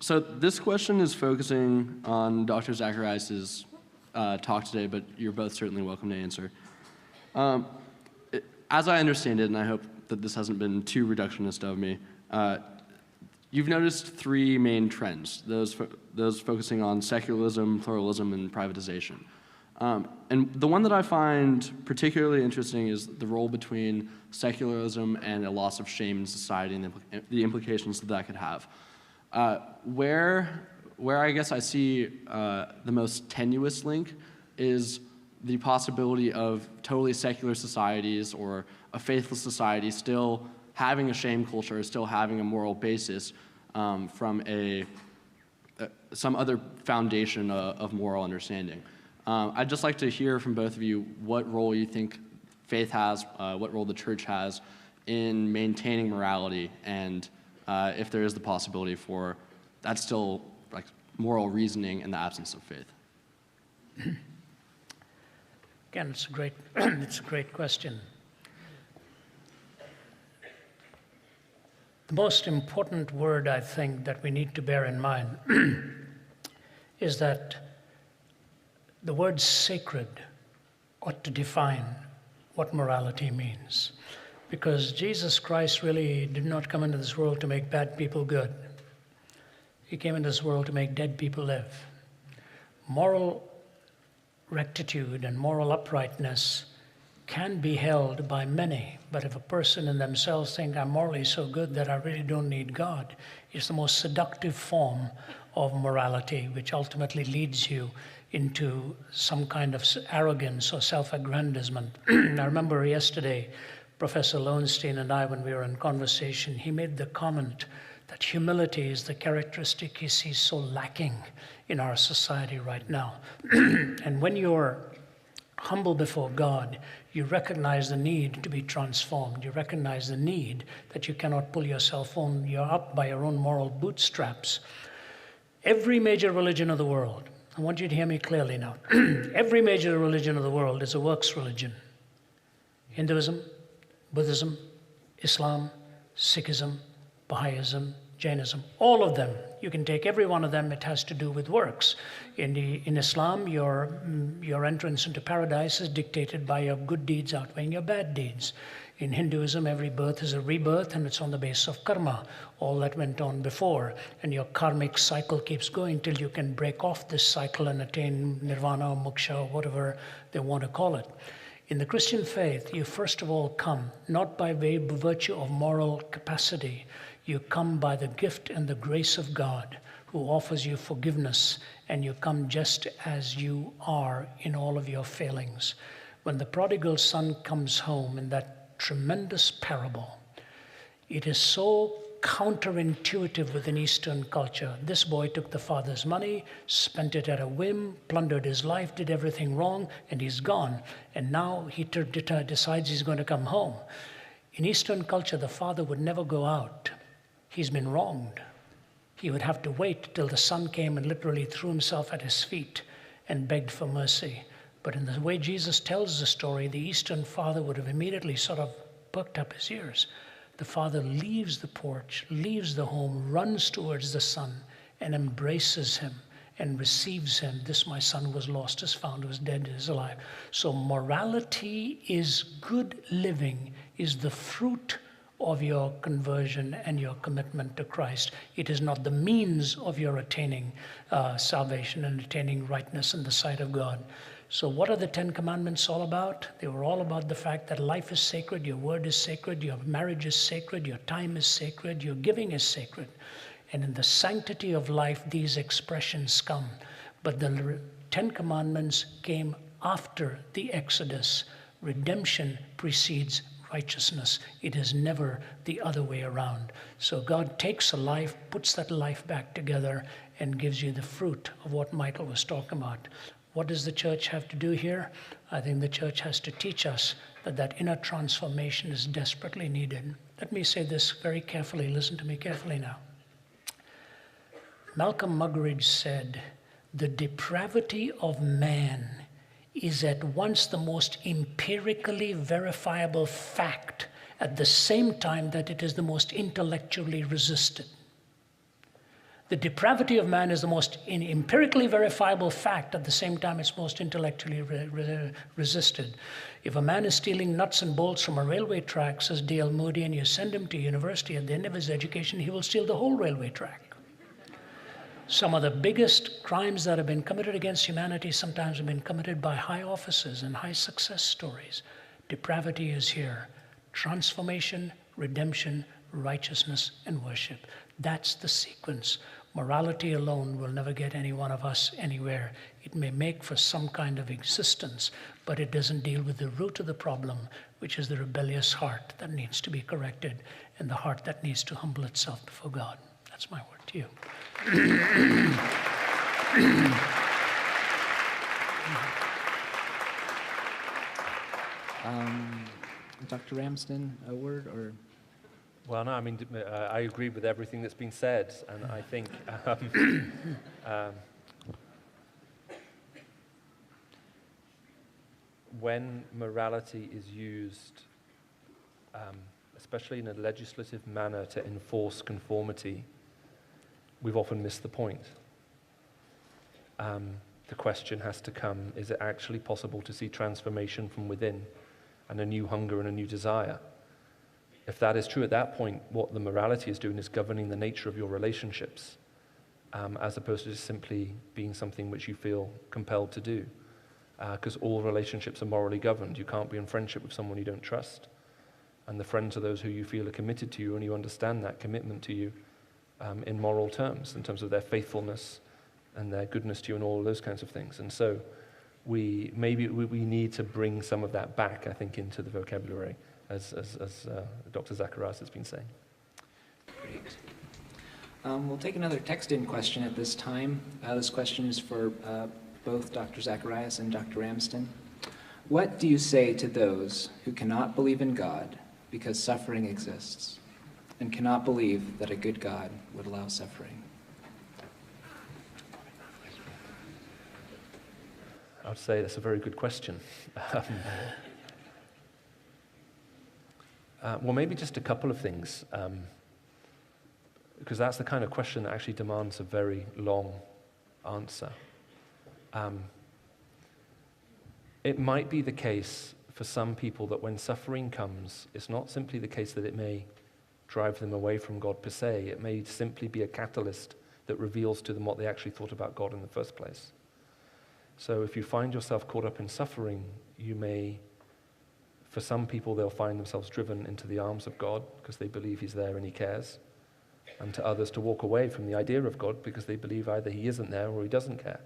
So this question is focusing on Dr. Zacharias' talk today, but you're both certainly welcome to answer. As I understand it, and I hope that this hasn't been too reductionist of me, you've noticed three main trends, those focusing on secularism, pluralism, and privatization. And the one that I find particularly interesting is the role between secularism and a loss of shame in society and the implications that could have. Where I guess I see the most tenuous link is the possibility of totally secular societies or a faithless society still having a shame culture, still having a moral basis from some other foundation of moral understanding. I'd just like to hear from both of you what role you think faith has, what role the church has in maintaining morality, and if there is the possibility for that still like moral reasoning in the absence of faith. Again, it's a great question. The most important word, I think, that we need to bear in mind is that the word sacred ought to define what morality means. Because Jesus Christ really did not come into this world to make bad people good. He came into this world to make dead people live. Moral rectitude and moral uprightness can be held by many, but if a person in themselves think, I'm morally so good that I really don't need God, it's the most seductive form of morality, which ultimately leads you into some kind of arrogance or self-aggrandizement. I remember yesterday, Professor Lowenstein and I, when we were in conversation, he made the comment that humility is the characteristic he sees so lacking in our society right now. And when you're humble before God, you recognize the need to be transformed. You recognize the need that you cannot pull yourself on. You're up by your own moral bootstraps. Every major religion of the world I want you to hear me clearly now. Every major religion of the world is a works religion. Hinduism, Buddhism, Islam, Sikhism, Baha'ism, Jainism, all of them. You can take every one of them, it has to do with works. In Islam, your entrance into paradise is dictated by your good deeds outweighing your bad deeds. In Hinduism, every birth is a rebirth, and it's on the basis of karma, all that went on before. And your karmic cycle keeps going till you can break off this cycle and attain nirvana or moksha or whatever they want to call it. In the Christian faith, you first of all come, not by virtue of moral capacity, you come by the gift and the grace of God, who offers you forgiveness, and you come just as you are in all of your failings. When the prodigal son comes home in that tremendous parable, it is so counterintuitive within Eastern culture. This boy took the father's money, spent it at a whim, plundered his life, did everything wrong, and he's gone. And now he decides he's going to come home. In Eastern culture, the father would never go out. He's been wronged. He would have to wait till the son came and literally threw himself at his feet and begged for mercy. But in the way Jesus tells the story, the Eastern father would have immediately sort of perked up his ears. The father leaves the porch, leaves the home, runs towards the son and embraces him and receives him. This my son was lost, is found, was dead, is alive. So morality is good living, is the fruit of your conversion and your commitment to Christ. It is not the means of your attaining salvation and attaining rightness in the sight of God. So what are the 10 Commandments all about? They were all about the fact that life is sacred, your word is sacred, your marriage is sacred, your time is sacred, your giving is sacred. And in the sanctity of life, these expressions come. But the 10 Commandments came after the Exodus. Redemption precedes righteousness. It is never the other way around. So God takes a life, puts that life back together, and gives you the fruit of what Michael was talking about. What does the church have to do here? I think the church has to teach us that that inner transformation is desperately needed. Let me say this very carefully. Listen to me carefully now. Malcolm Muggeridge said, "The depravity of man is at once the most empirically verifiable fact at the same time that it is the most intellectually resisted." The depravity of man is the most empirically verifiable fact at the same time it's most intellectually resisted. If a man is stealing nuts and bolts from a railway track, says D.L. Moody, and you send him to university, at the end of his education, he will steal the whole railway track. Some of the biggest crimes that have been committed against humanity sometimes have been committed by high officers and high success stories. Depravity is here. Transformation, redemption, righteousness, and worship. That's the sequence. Morality alone will never get any one of us anywhere. It may make for some kind of existence, but it doesn't deal with the root of the problem, which is the rebellious heart that needs to be corrected and the heart that needs to humble itself before God. That's my word to you. Dr. Ramsden, a word or? Well, no, I mean, I agree with everything that's been said, and I think when morality is used, especially in a legislative manner to enforce conformity, we've often missed the point. The question has to come, is it actually possible to see transformation from within and a new hunger and a new desire? If that is true, at that point, what the morality is doing is governing the nature of your relationships, as opposed to just simply being something which you feel compelled to do. Because all relationships are morally governed. You can't be in friendship with someone you don't trust. And the friends are those who you feel are committed to you, and you understand that commitment to you in moral terms, in terms of their faithfulness and their goodness to you and all of those kinds of things. And so we need to bring some of that back, I think, into the vocabulary, as Dr. Zacharias has been saying. Great. We'll take another text-in question at this time. This question is for both Dr. Zacharias and Dr. Ramsden. What do you say to those who cannot believe in God because suffering exists and cannot believe that a good God would allow suffering? I would say that's a very good question. Well, maybe just a couple of things, because that's the kind of question that actually demands a very long answer. It might be the case for some people that when suffering comes, it's not simply the case that it may drive them away from God per se. It may simply be a catalyst that reveals to them what they actually thought about God in the first place. So if you find yourself caught up in suffering, you may, for some people, they'll find themselves driven into the arms of God because they believe he's there and he cares. And to others to walk away from the idea of God because they believe either he isn't there or he doesn't care.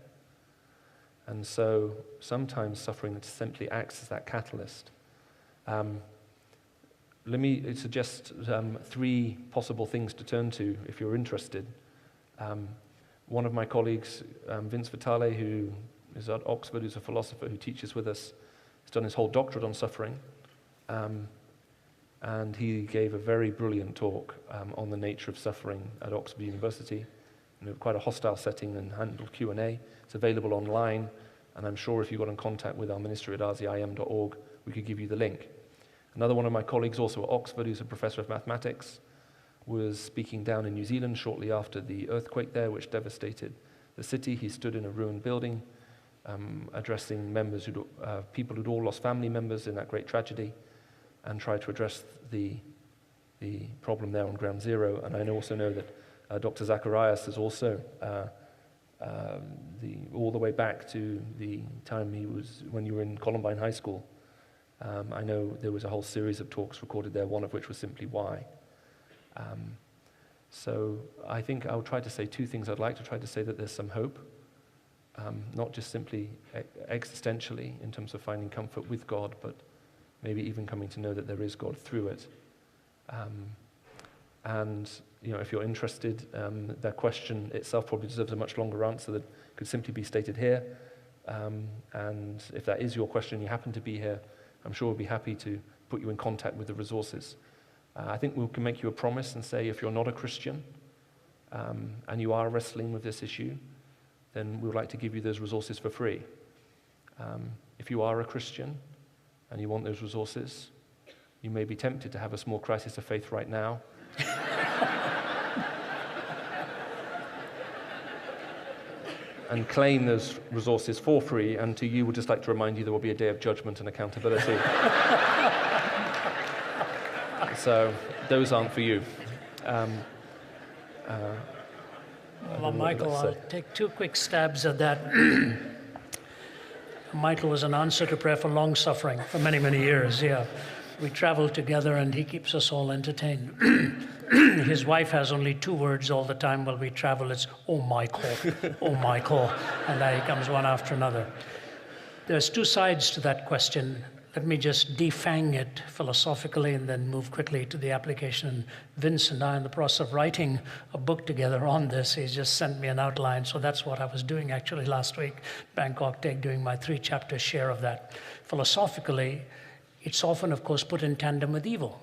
And so sometimes suffering simply acts as that catalyst. Let me suggest 3 possible things to turn to if you're interested. One of my colleagues, Vince Vitale, who is at Oxford, who's a philosopher who teaches with us, has done his whole doctorate on suffering. And he gave a very brilliant talk on the nature of suffering at Oxford University, in quite a hostile setting, and handled Q&A. It's available online, and I'm sure if you got in contact with our ministry at RZIM.org, we could give you the link. Another one of my colleagues, also at Oxford, who's a professor of mathematics, was speaking down in New Zealand shortly after the earthquake there, which devastated the city. He stood in a ruined building, addressing people who'd all lost family members in that great tragedy, and tried to address the problem there on ground zero. And I also know that Dr. Zacharias is also all the way back to the time when you were in Columbine High School. I know there was a whole series of talks recorded there, one of which was simply why. So I think I'll try to say 2 things. I'd like to try to say that there's some hope, not just simply existentially in terms of finding comfort with God, but maybe even coming to know that there is God through it. And if you're interested, that question itself probably deserves a much longer answer that could simply be stated here. And if that is your question, you happen to be here, I'm sure we'll be happy to put you in contact with the resources. I think we can make you a promise and say if you're not a Christian and you are wrestling with this issue, then we would like to give you those resources for free. If you are a Christian and you want those resources, you may be tempted to have a small crisis of faith right now. And claim those resources for free, and to you, we'd just like to remind you there will be a day of judgment and accountability. So those aren't for you. Well, Michael, I'll take 2 quick stabs at that. Michael was an answer to prayer for long suffering for many, many years, yeah. We travel together and he keeps us all entertained. His wife has only 2 words all the time while we travel. It's, oh, Michael, oh, Michael. And there he comes one after another. There's 2 sides to that question. Let me just defang it philosophically and then move quickly to the application. Vince and I are in the process of writing a book together on this. He's just sent me an outline. So that's what I was doing actually last week, Bangkok Take, doing my 3-chapter share of that. Philosophically, it's often, of course, put in tandem with evil.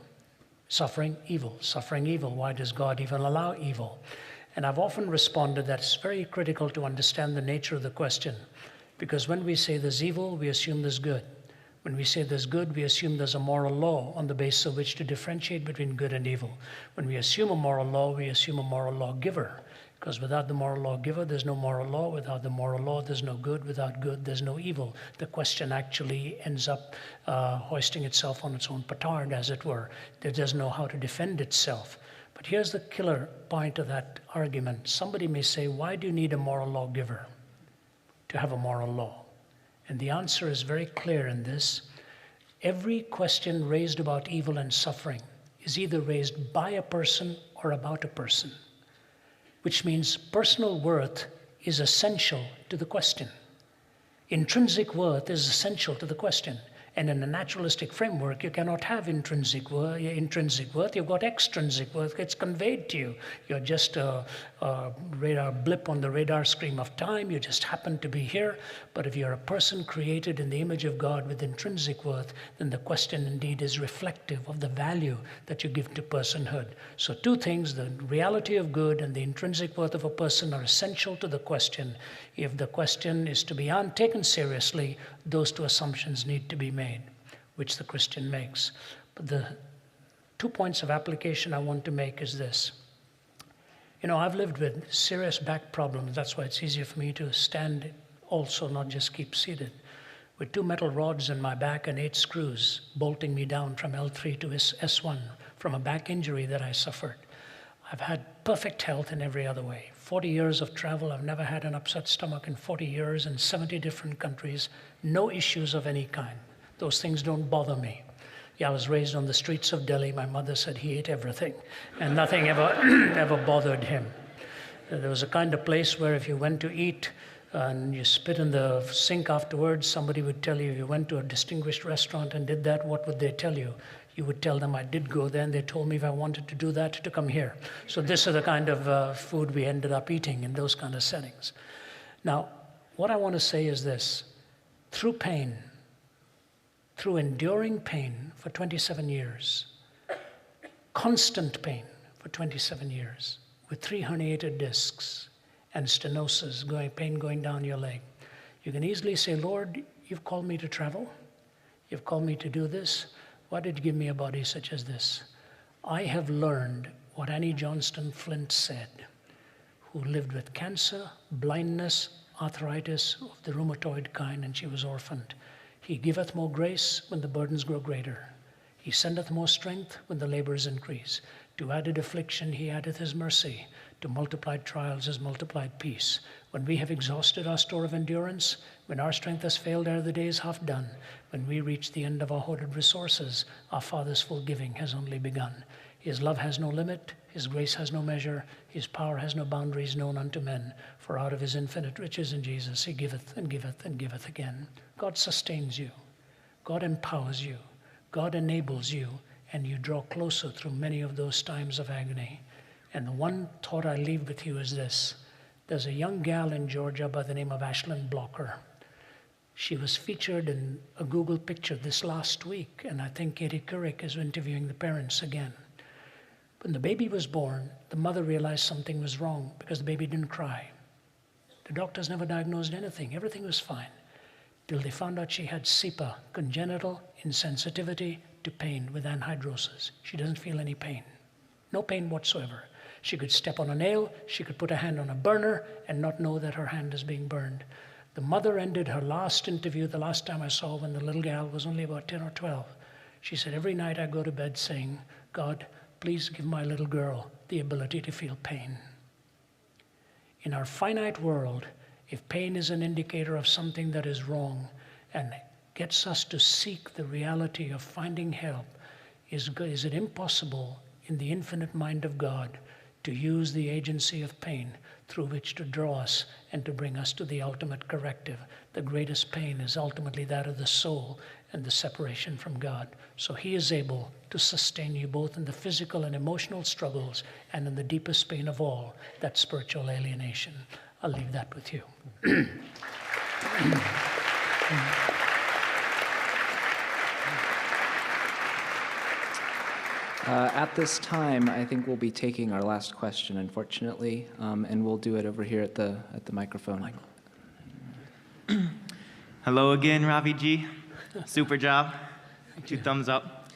Suffering, evil. Suffering, evil. Why does God even allow evil? And I've often responded that it's very critical to understand the nature of the question. Because when we say there's evil, we assume there's good. When we say there's good, we assume there's a moral law on the basis of which to differentiate between good and evil. When we assume a moral law, we assume a moral lawgiver. Because without the moral lawgiver, there's no moral law. Without the moral law, there's no good. Without good, there's no evil. The question actually ends up hoisting itself on its own petard, as it were. It doesn't know how to defend itself. But here's the killer point of that argument. Somebody may say, why do you need a moral lawgiver to have a moral law? And the answer is very clear in this. Every question raised about evil and suffering is either raised by a person or about a person, which means personal worth is essential to the question. Intrinsic worth is essential to the question. And in a naturalistic framework, you cannot have intrinsic worth. You've got extrinsic worth. It's conveyed to you. You're just a radar blip on the radar screen of time. You just happen to be here. But if you're a person created in the image of God with intrinsic worth, then the question indeed is reflective of the value that you give to personhood. So two things, the reality of good and the intrinsic worth of a person are essential to the question. If the question is to be taken seriously, those two assumptions need to be made, which the Christian makes. But the 2 points of application I want to make is this. You know, I've lived with serious back problems. That's why it's easier for me to stand also, not just keep seated. With 2 metal rods in my back and 8 screws bolting me down from L3 to S1 from a back injury that I suffered. I've had perfect health in every other way. 40 years of travel, I've never had an upset stomach in 40 years in 70 different countries. No issues of any kind. Those things don't bother me. Yeah, I was raised on the streets of Delhi. My mother said he ate everything, and nothing ever bothered him. There was a kind of place where if you went to eat and you spit in the sink afterwards, somebody would tell you, if you went to a distinguished restaurant and did that, what would they tell you? You would tell them, I did go there, and they told me if I wanted to do that, to come here. So this is the kind of food we ended up eating in those kind of settings. Now, what I want to say is this. Through pain, through enduring pain for 27 years, constant pain for 27 years, with 3 herniated discs and stenosis, pain going down your leg, you can easily say, Lord, you've called me to travel. You've called me to do this. Why did you give me a body such as this? I have learned what Annie Johnston Flint said, who lived with cancer, blindness, arthritis of the rheumatoid kind, and she was orphaned. He giveth more grace when the burdens grow greater. He sendeth more strength when the labors increase. To added affliction he addeth his mercy. To multiplied trials his multiplied peace. When we have exhausted our store of endurance, when our strength has failed ere the day is half done, when we reach the end of our hoarded resources, our Father's full giving has only begun. His love has no limit, his grace has no measure, his power has no boundaries known unto men. For out of his infinite riches in Jesus he giveth and giveth and giveth again. God sustains you. God empowers you. God enables you, and you draw closer through many of those times of agony. And the one thought I leave with you is this. There's a young gal in Georgia by the name of Ashlyn Blocker. She was featured in a Google picture this last week, and I think Katie Couric is interviewing the parents again. When the baby was born, the mother realized something was wrong because the baby didn't cry. The doctors never diagnosed anything. Everything was fine, till they found out she had CIPA, congenital insensitivity to pain with anhidrosis. She doesn't feel any pain. No pain whatsoever. She could step on a nail, she could put a hand on a burner and not know that her hand is being burned. The mother ended her last interview, the last time I saw when the little gal was only about 10 or 12. She said, every night I go to bed saying, God, please give my little girl the ability to feel pain. In our finite world, if pain is an indicator of something that is wrong and gets us to seek the reality of finding help, is it impossible in the infinite mind of God to use the agency of pain through which to draw us and to bring us to the ultimate corrective? The greatest pain is ultimately that of the soul and the separation from God. So he is able to sustain you both in the physical and emotional struggles and in the deepest pain of all, that spiritual alienation. I'll leave that with you. At this time, I think we'll be taking our last question, unfortunately, and we'll do it over here at the microphone. Hello again, Ravi G. Super job. 2 thumbs up.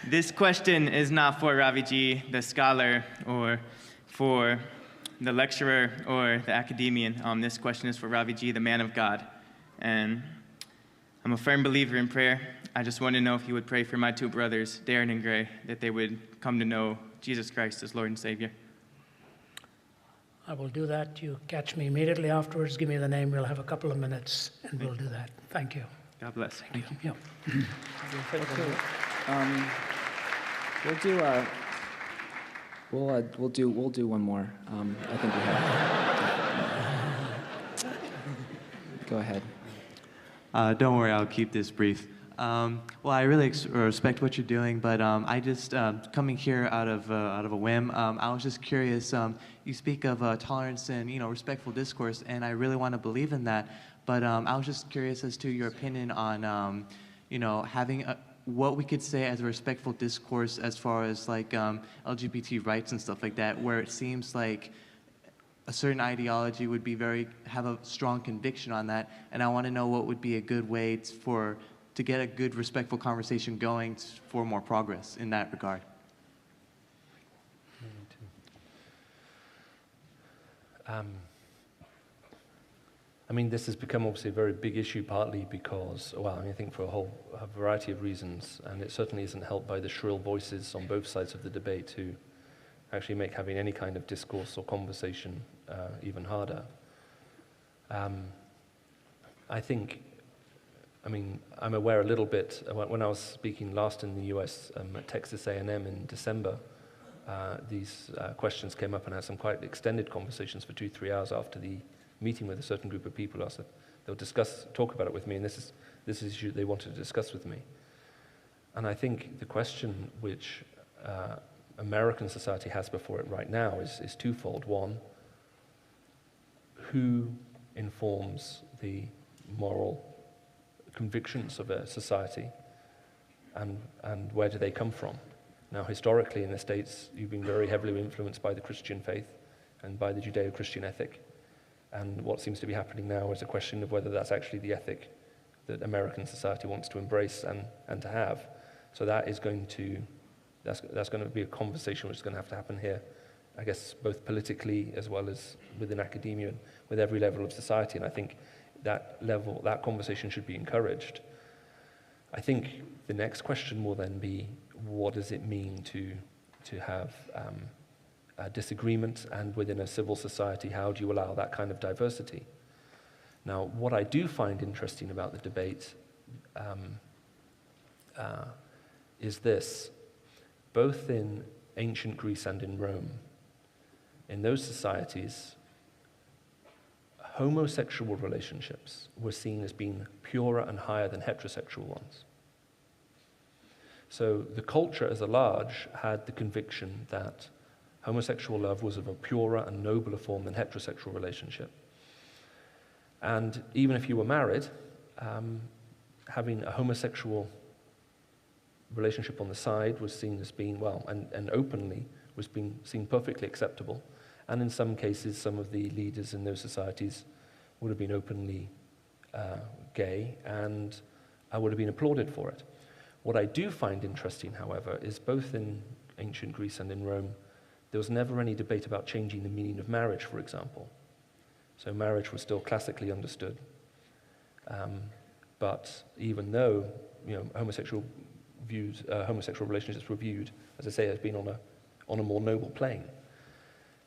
This question is not for Ravi G, the scholar, or for the lecturer or the academician. This question is for Ravi G, the man of God. And I'm a firm believer in prayer. I just want to know if you would pray for my 2 brothers, Darren and Gray, that they would come to know Jesus Christ as Lord and Savior. I will do that. You catch me immediately afterwards. Give me the name. We'll have a couple of minutes, and we'll do that. Thank you. God bless. Thank you. Yeah. We'll do one more. I think we have. Go ahead. Don't worry, I'll keep this brief. Well, I really respect what you're doing, but I just coming here out of a whim. I was just curious. You speak of tolerance and respectful discourse, and I really want to believe in that. But I was just curious as to your opinion on having what we could say as a respectful discourse as far as like LGBT rights and stuff like that, where it seems like a certain ideology would be have a strong conviction on that, and I want to know what would be a good way to get a good, respectful conversation going for more progress in that regard. I mean, this has become obviously a very big issue, partly because, I think for a variety of reasons, and it certainly isn't helped by the shrill voices on both sides of the debate who actually make having any kind of discourse or conversation even harder. I'm aware a little bit, when I was speaking last in the US at Texas A&M in December, these questions came up, and I had some quite extended conversations for 2-3 hours after the meeting with a certain group of people. They'll talk about it with me, and this is issue they wanted to discuss with me. And I think the question which American society has before it right now is twofold. One, who informs the moral convictions of a society, and where do they come from? Now, historically in the States, you've been very heavily influenced by the Christian faith and by the Judeo-Christian ethic. And what seems to be happening now is a question of whether that's actually the ethic that American society wants to embrace and to have. So that's going to be a conversation which is going to have to happen here, I guess, both politically as well as within academia and with every level of society. And I think that conversation should be encouraged. I think the next question will then be, what does it mean to have disagreement, and within a civil society, how do you allow that kind of diversity? Now, what I do find interesting about the debate is this. Both in ancient Greece and in Rome, in those societies, homosexual relationships were seen as being purer and higher than heterosexual ones. So the culture as a large had the conviction that homosexual love was of a purer and nobler form than heterosexual relationship. And even if you were married, having a homosexual relationship on the side was seen as being, and openly was being seen perfectly acceptable. And in some cases, some of the leaders in those societies would have been openly gay, and would have been applauded for it. What I do find interesting, however, is both in ancient Greece and in Rome, there was never any debate about changing the meaning of marriage, for example. So marriage was still classically understood. But even though homosexual relationships were viewed, as I say, as being on a more noble plane.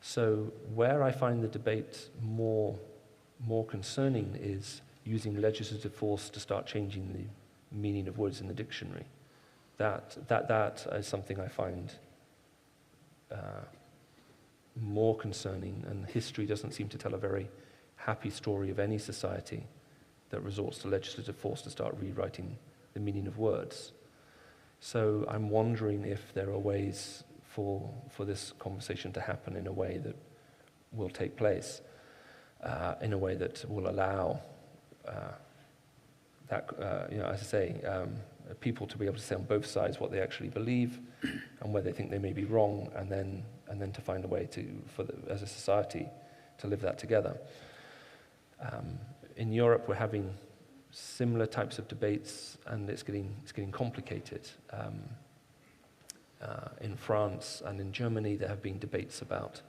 So where I find the debate more concerning is using legislative force to start changing the meaning of words in the dictionary. That is something I find more concerning, and history doesn't seem to tell a very happy story of any society that resorts to legislative force to start rewriting the meaning of words. So I'm wondering if there are ways for this conversation to happen in a way that will take place, in a way that will allow as I say, people to be able to say on both sides what they actually believe and where they think they may be wrong, and then to find a way as a society to live that together. In Europe, we're having similar types of debates, and it's getting complicated. In France and in Germany, there have been debates about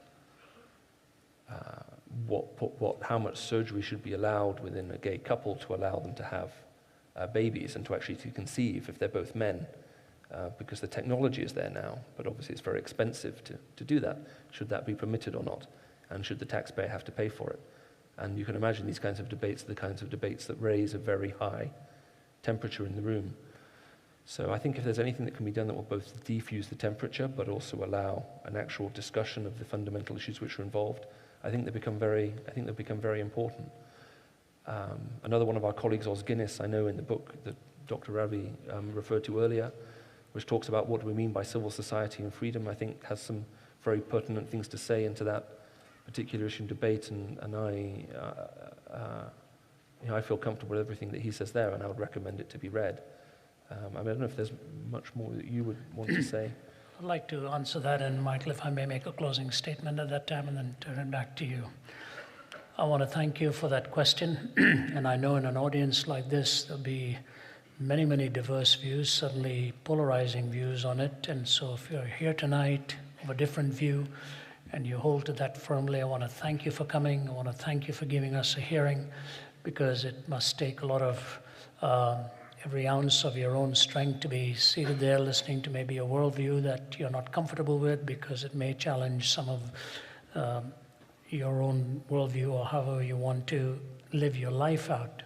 how much surgery should be allowed within a gay couple to allow them to have babies and to actually conceive if they're both men, because the technology is there now, but obviously it's very expensive to do that. Should that be permitted or not? And should the taxpayer have to pay for it? And you can imagine these kinds of debates are the kinds of debates that raise a very high temperature in the room. So I think if there's anything that can be done that will both defuse the temperature but also allow an actual discussion of the fundamental issues which are involved, I think they become very important. Another one of our colleagues, Os Guinness, I know in the book that Dr. Ravi referred to earlier, which talks about what we mean by civil society and freedom, I think has some very pertinent things to say into that particular issue and debate, and I feel comfortable with everything that he says there, and I would recommend it to be read. I don't know if there's much more that you would want to say. I'd like to answer that, and Michael, if I may make a closing statement at that time and then turn it back to you. I want to thank you for that question, and I know in an audience like this, there'll be many, many diverse views, certainly polarizing views on it, and so if you're here tonight of a different view and you hold to that firmly, I want to thank you for coming. I want to thank you for giving us a hearing, because it must take a lot of every ounce of your own strength to be seated there listening to maybe a worldview that you're not comfortable with, because it may challenge some of your own worldview or however you want to live your life out.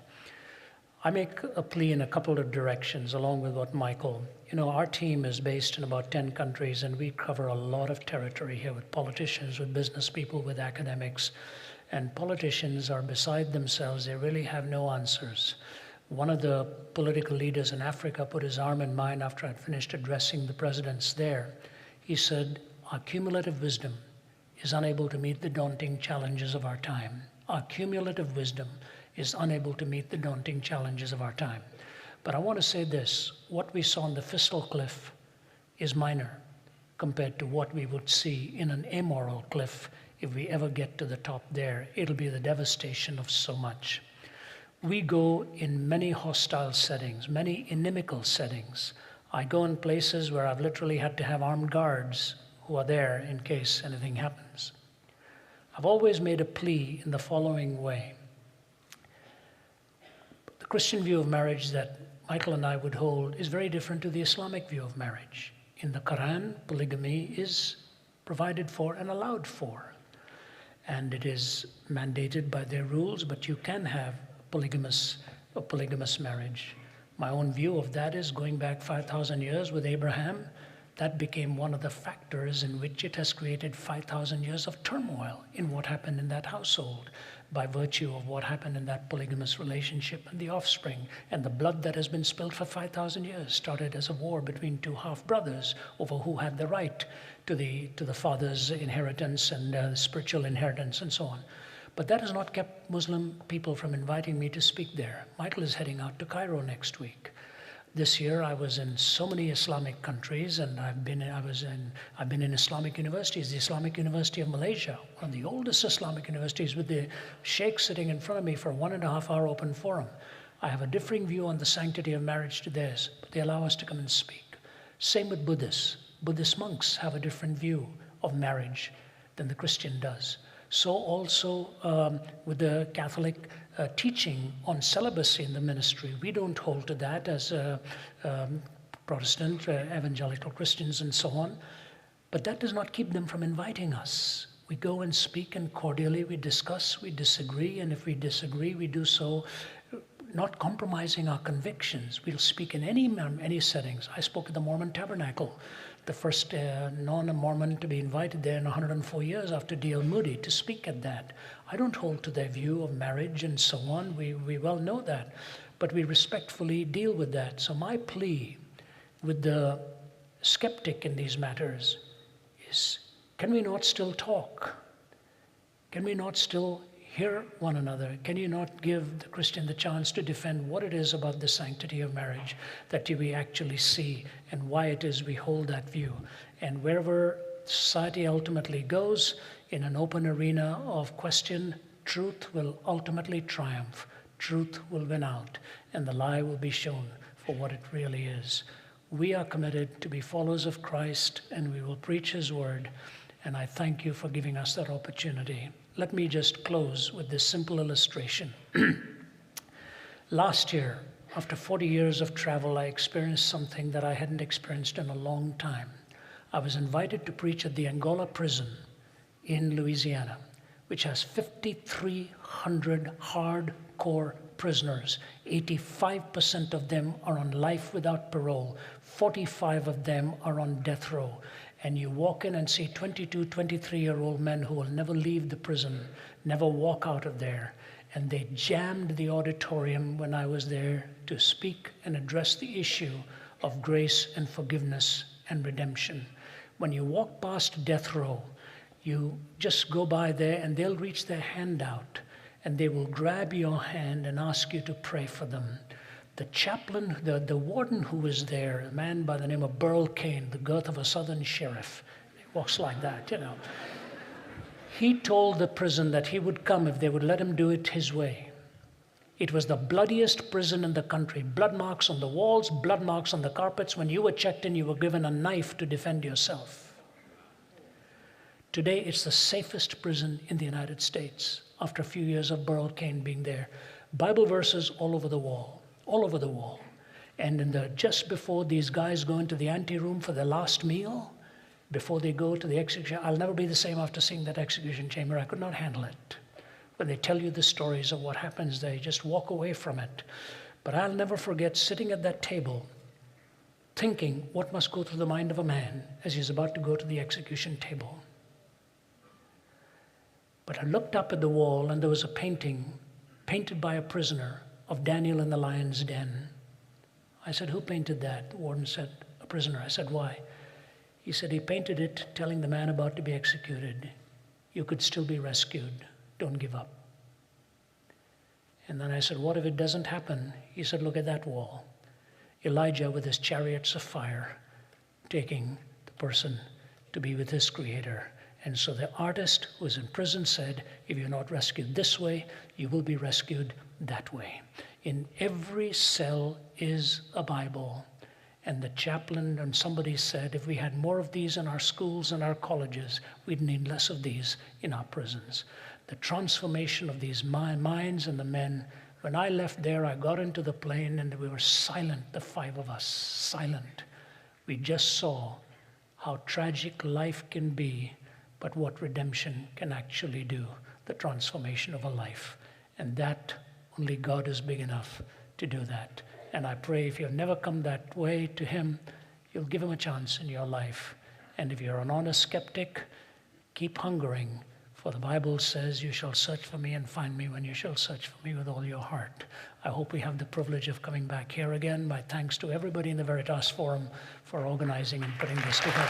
I make a plea in a couple of directions along with what Michael, our team is based in about 10 countries, and we cover a lot of territory here with politicians, with business people, with academics, and politicians are beside themselves. They really have no answers. One of the political leaders in Africa put his arm in mine after I'd finished addressing the presidents there. He said, our cumulative wisdom is unable to meet the daunting challenges of our time. Our cumulative wisdom is unable to meet the daunting challenges of our time. But I want to say this, what we saw on the fiscal cliff is minor compared to what we would see in an amoral cliff if we ever get to the top there. It'll be the devastation of so much. We go in many hostile settings, many inimical settings. I go in places where I've literally had to have armed guards who are there in case anything happens. I've always made a plea in the following way. The Christian view of marriage that Michael and I would hold is very different to the Islamic view of marriage. In the Quran, polygamy is provided for and allowed for. And it is mandated by their rules, but you can have a polygamous marriage. My own view of that is going back 5,000 years with Abraham, that became one of the factors in which it has created 5,000 years of turmoil in what happened in that household by virtue of what happened in that polygamous relationship and the offspring. And the blood that has been spilled for 5,000 years started as a war between two half-brothers over who had the right to the father's inheritance and spiritual inheritance and so on. But that has not kept Muslim people from inviting me to speak there. Michael is heading out to Cairo next week. This year I was in so many Islamic countries, and I've been in Islamic universities, the Islamic University of Malaysia, one of the oldest Islamic universities, with the sheikh sitting in front of me for a 1.5-hour open forum. I have a differing view on the sanctity of marriage to theirs, but they allow us to come and speak. Same with Buddhists. Buddhist monks have a different view of marriage than the Christian does. So also with the Catholic teaching on celibacy in the ministry. We don't hold to that as Protestant, evangelical Christians and so on, but that does not keep them from inviting us. We go and speak, and cordially we discuss, we disagree, and if we disagree, we do so not compromising our convictions. We'll speak in any settings. I spoke at the Mormon Tabernacle, the first non-Mormon to be invited there in 104 years after D.L. Moody to speak at that. I don't hold to their view of marriage and so on. We well know that, but we respectfully deal with that. So my plea with the skeptic in these matters is, can we not still talk? Can we not still hear one another? Can you not give the Christian the chance to defend what it is about the sanctity of marriage that we actually see and why it is we hold that view? And wherever society ultimately goes, in an open arena of question, truth will ultimately triumph. Truth will win out, and the lie will be shown for what it really is. We are committed to be followers of Christ, and we will preach His word, and I thank you for giving us that opportunity. Let me just close with this simple illustration. Last year, after 40 years of travel, I experienced something that I hadn't experienced in a long time. I was invited to preach at the Angola prison in Louisiana, which has 5,300 hardcore prisoners. 85% of them are on life without parole. 45 of them are on death row. And you walk in and see 22, 23-year-old men who will never leave the prison, never walk out of there. and they jammed the auditorium when I was there to speak and address the issue of grace and forgiveness and redemption. When you walk past death row, you just go by there and they'll reach their hand out and they will grab your hand and ask you to pray for them. The chaplain, the warden who was there, a man by the name of Burl Cain, the girth of a southern sheriff, he walks like that, you know. He told the prison that he would come if they would let him do it his way. It was the bloodiest prison in the country. Blood marks on the walls, blood marks on the carpets. When you were checked in, you were given a knife to defend yourself. Today, it's the safest prison in the United States after a few years of Burl Cain being there. Bible verses all over the wall, all over the wall. And just before these guys go into the anteroom for their last meal, before they go to the execution, I'll never be the same after seeing that execution chamber. I could not handle it. When they tell you the stories of what happens there, you just walk away from it. But I'll never forget sitting at that table, thinking what must go through the mind of a man as he's about to go to the execution table. But I looked up at the wall and there was a painting painted by a prisoner of Daniel in the lion's den. I said, "Who painted that?" The warden said, "A prisoner." I said, "Why?" He said, "He painted it telling the man about to be executed, you could still be rescued. Don't give up." And then I said, "What if it doesn't happen?" He said, "Look at that wall. Elijah with his chariots of fire taking the person to be with his Creator." And so the artist who was in prison said, if you're not rescued this way, you will be rescued that way. In every cell is a Bible. And the chaplain and somebody said, if we had more of these in our schools and our colleges, we'd need less of these in our prisons. The transformation of these minds and the men. When I left there, I got into the plane and we were silent, the five of us, silent. We just saw how tragic life can be, but what redemption can actually do, the transformation of a life. And that, only God is big enough to do that. And I pray if you've never come that way to Him, you'll give Him a chance in your life. And if you're an honest skeptic, keep hungering. For the Bible says, you shall search for me and find me when you shall search for me with all your heart. I hope we have the privilege of coming back here again. My thanks to everybody in the Veritas Forum for organizing and putting this together.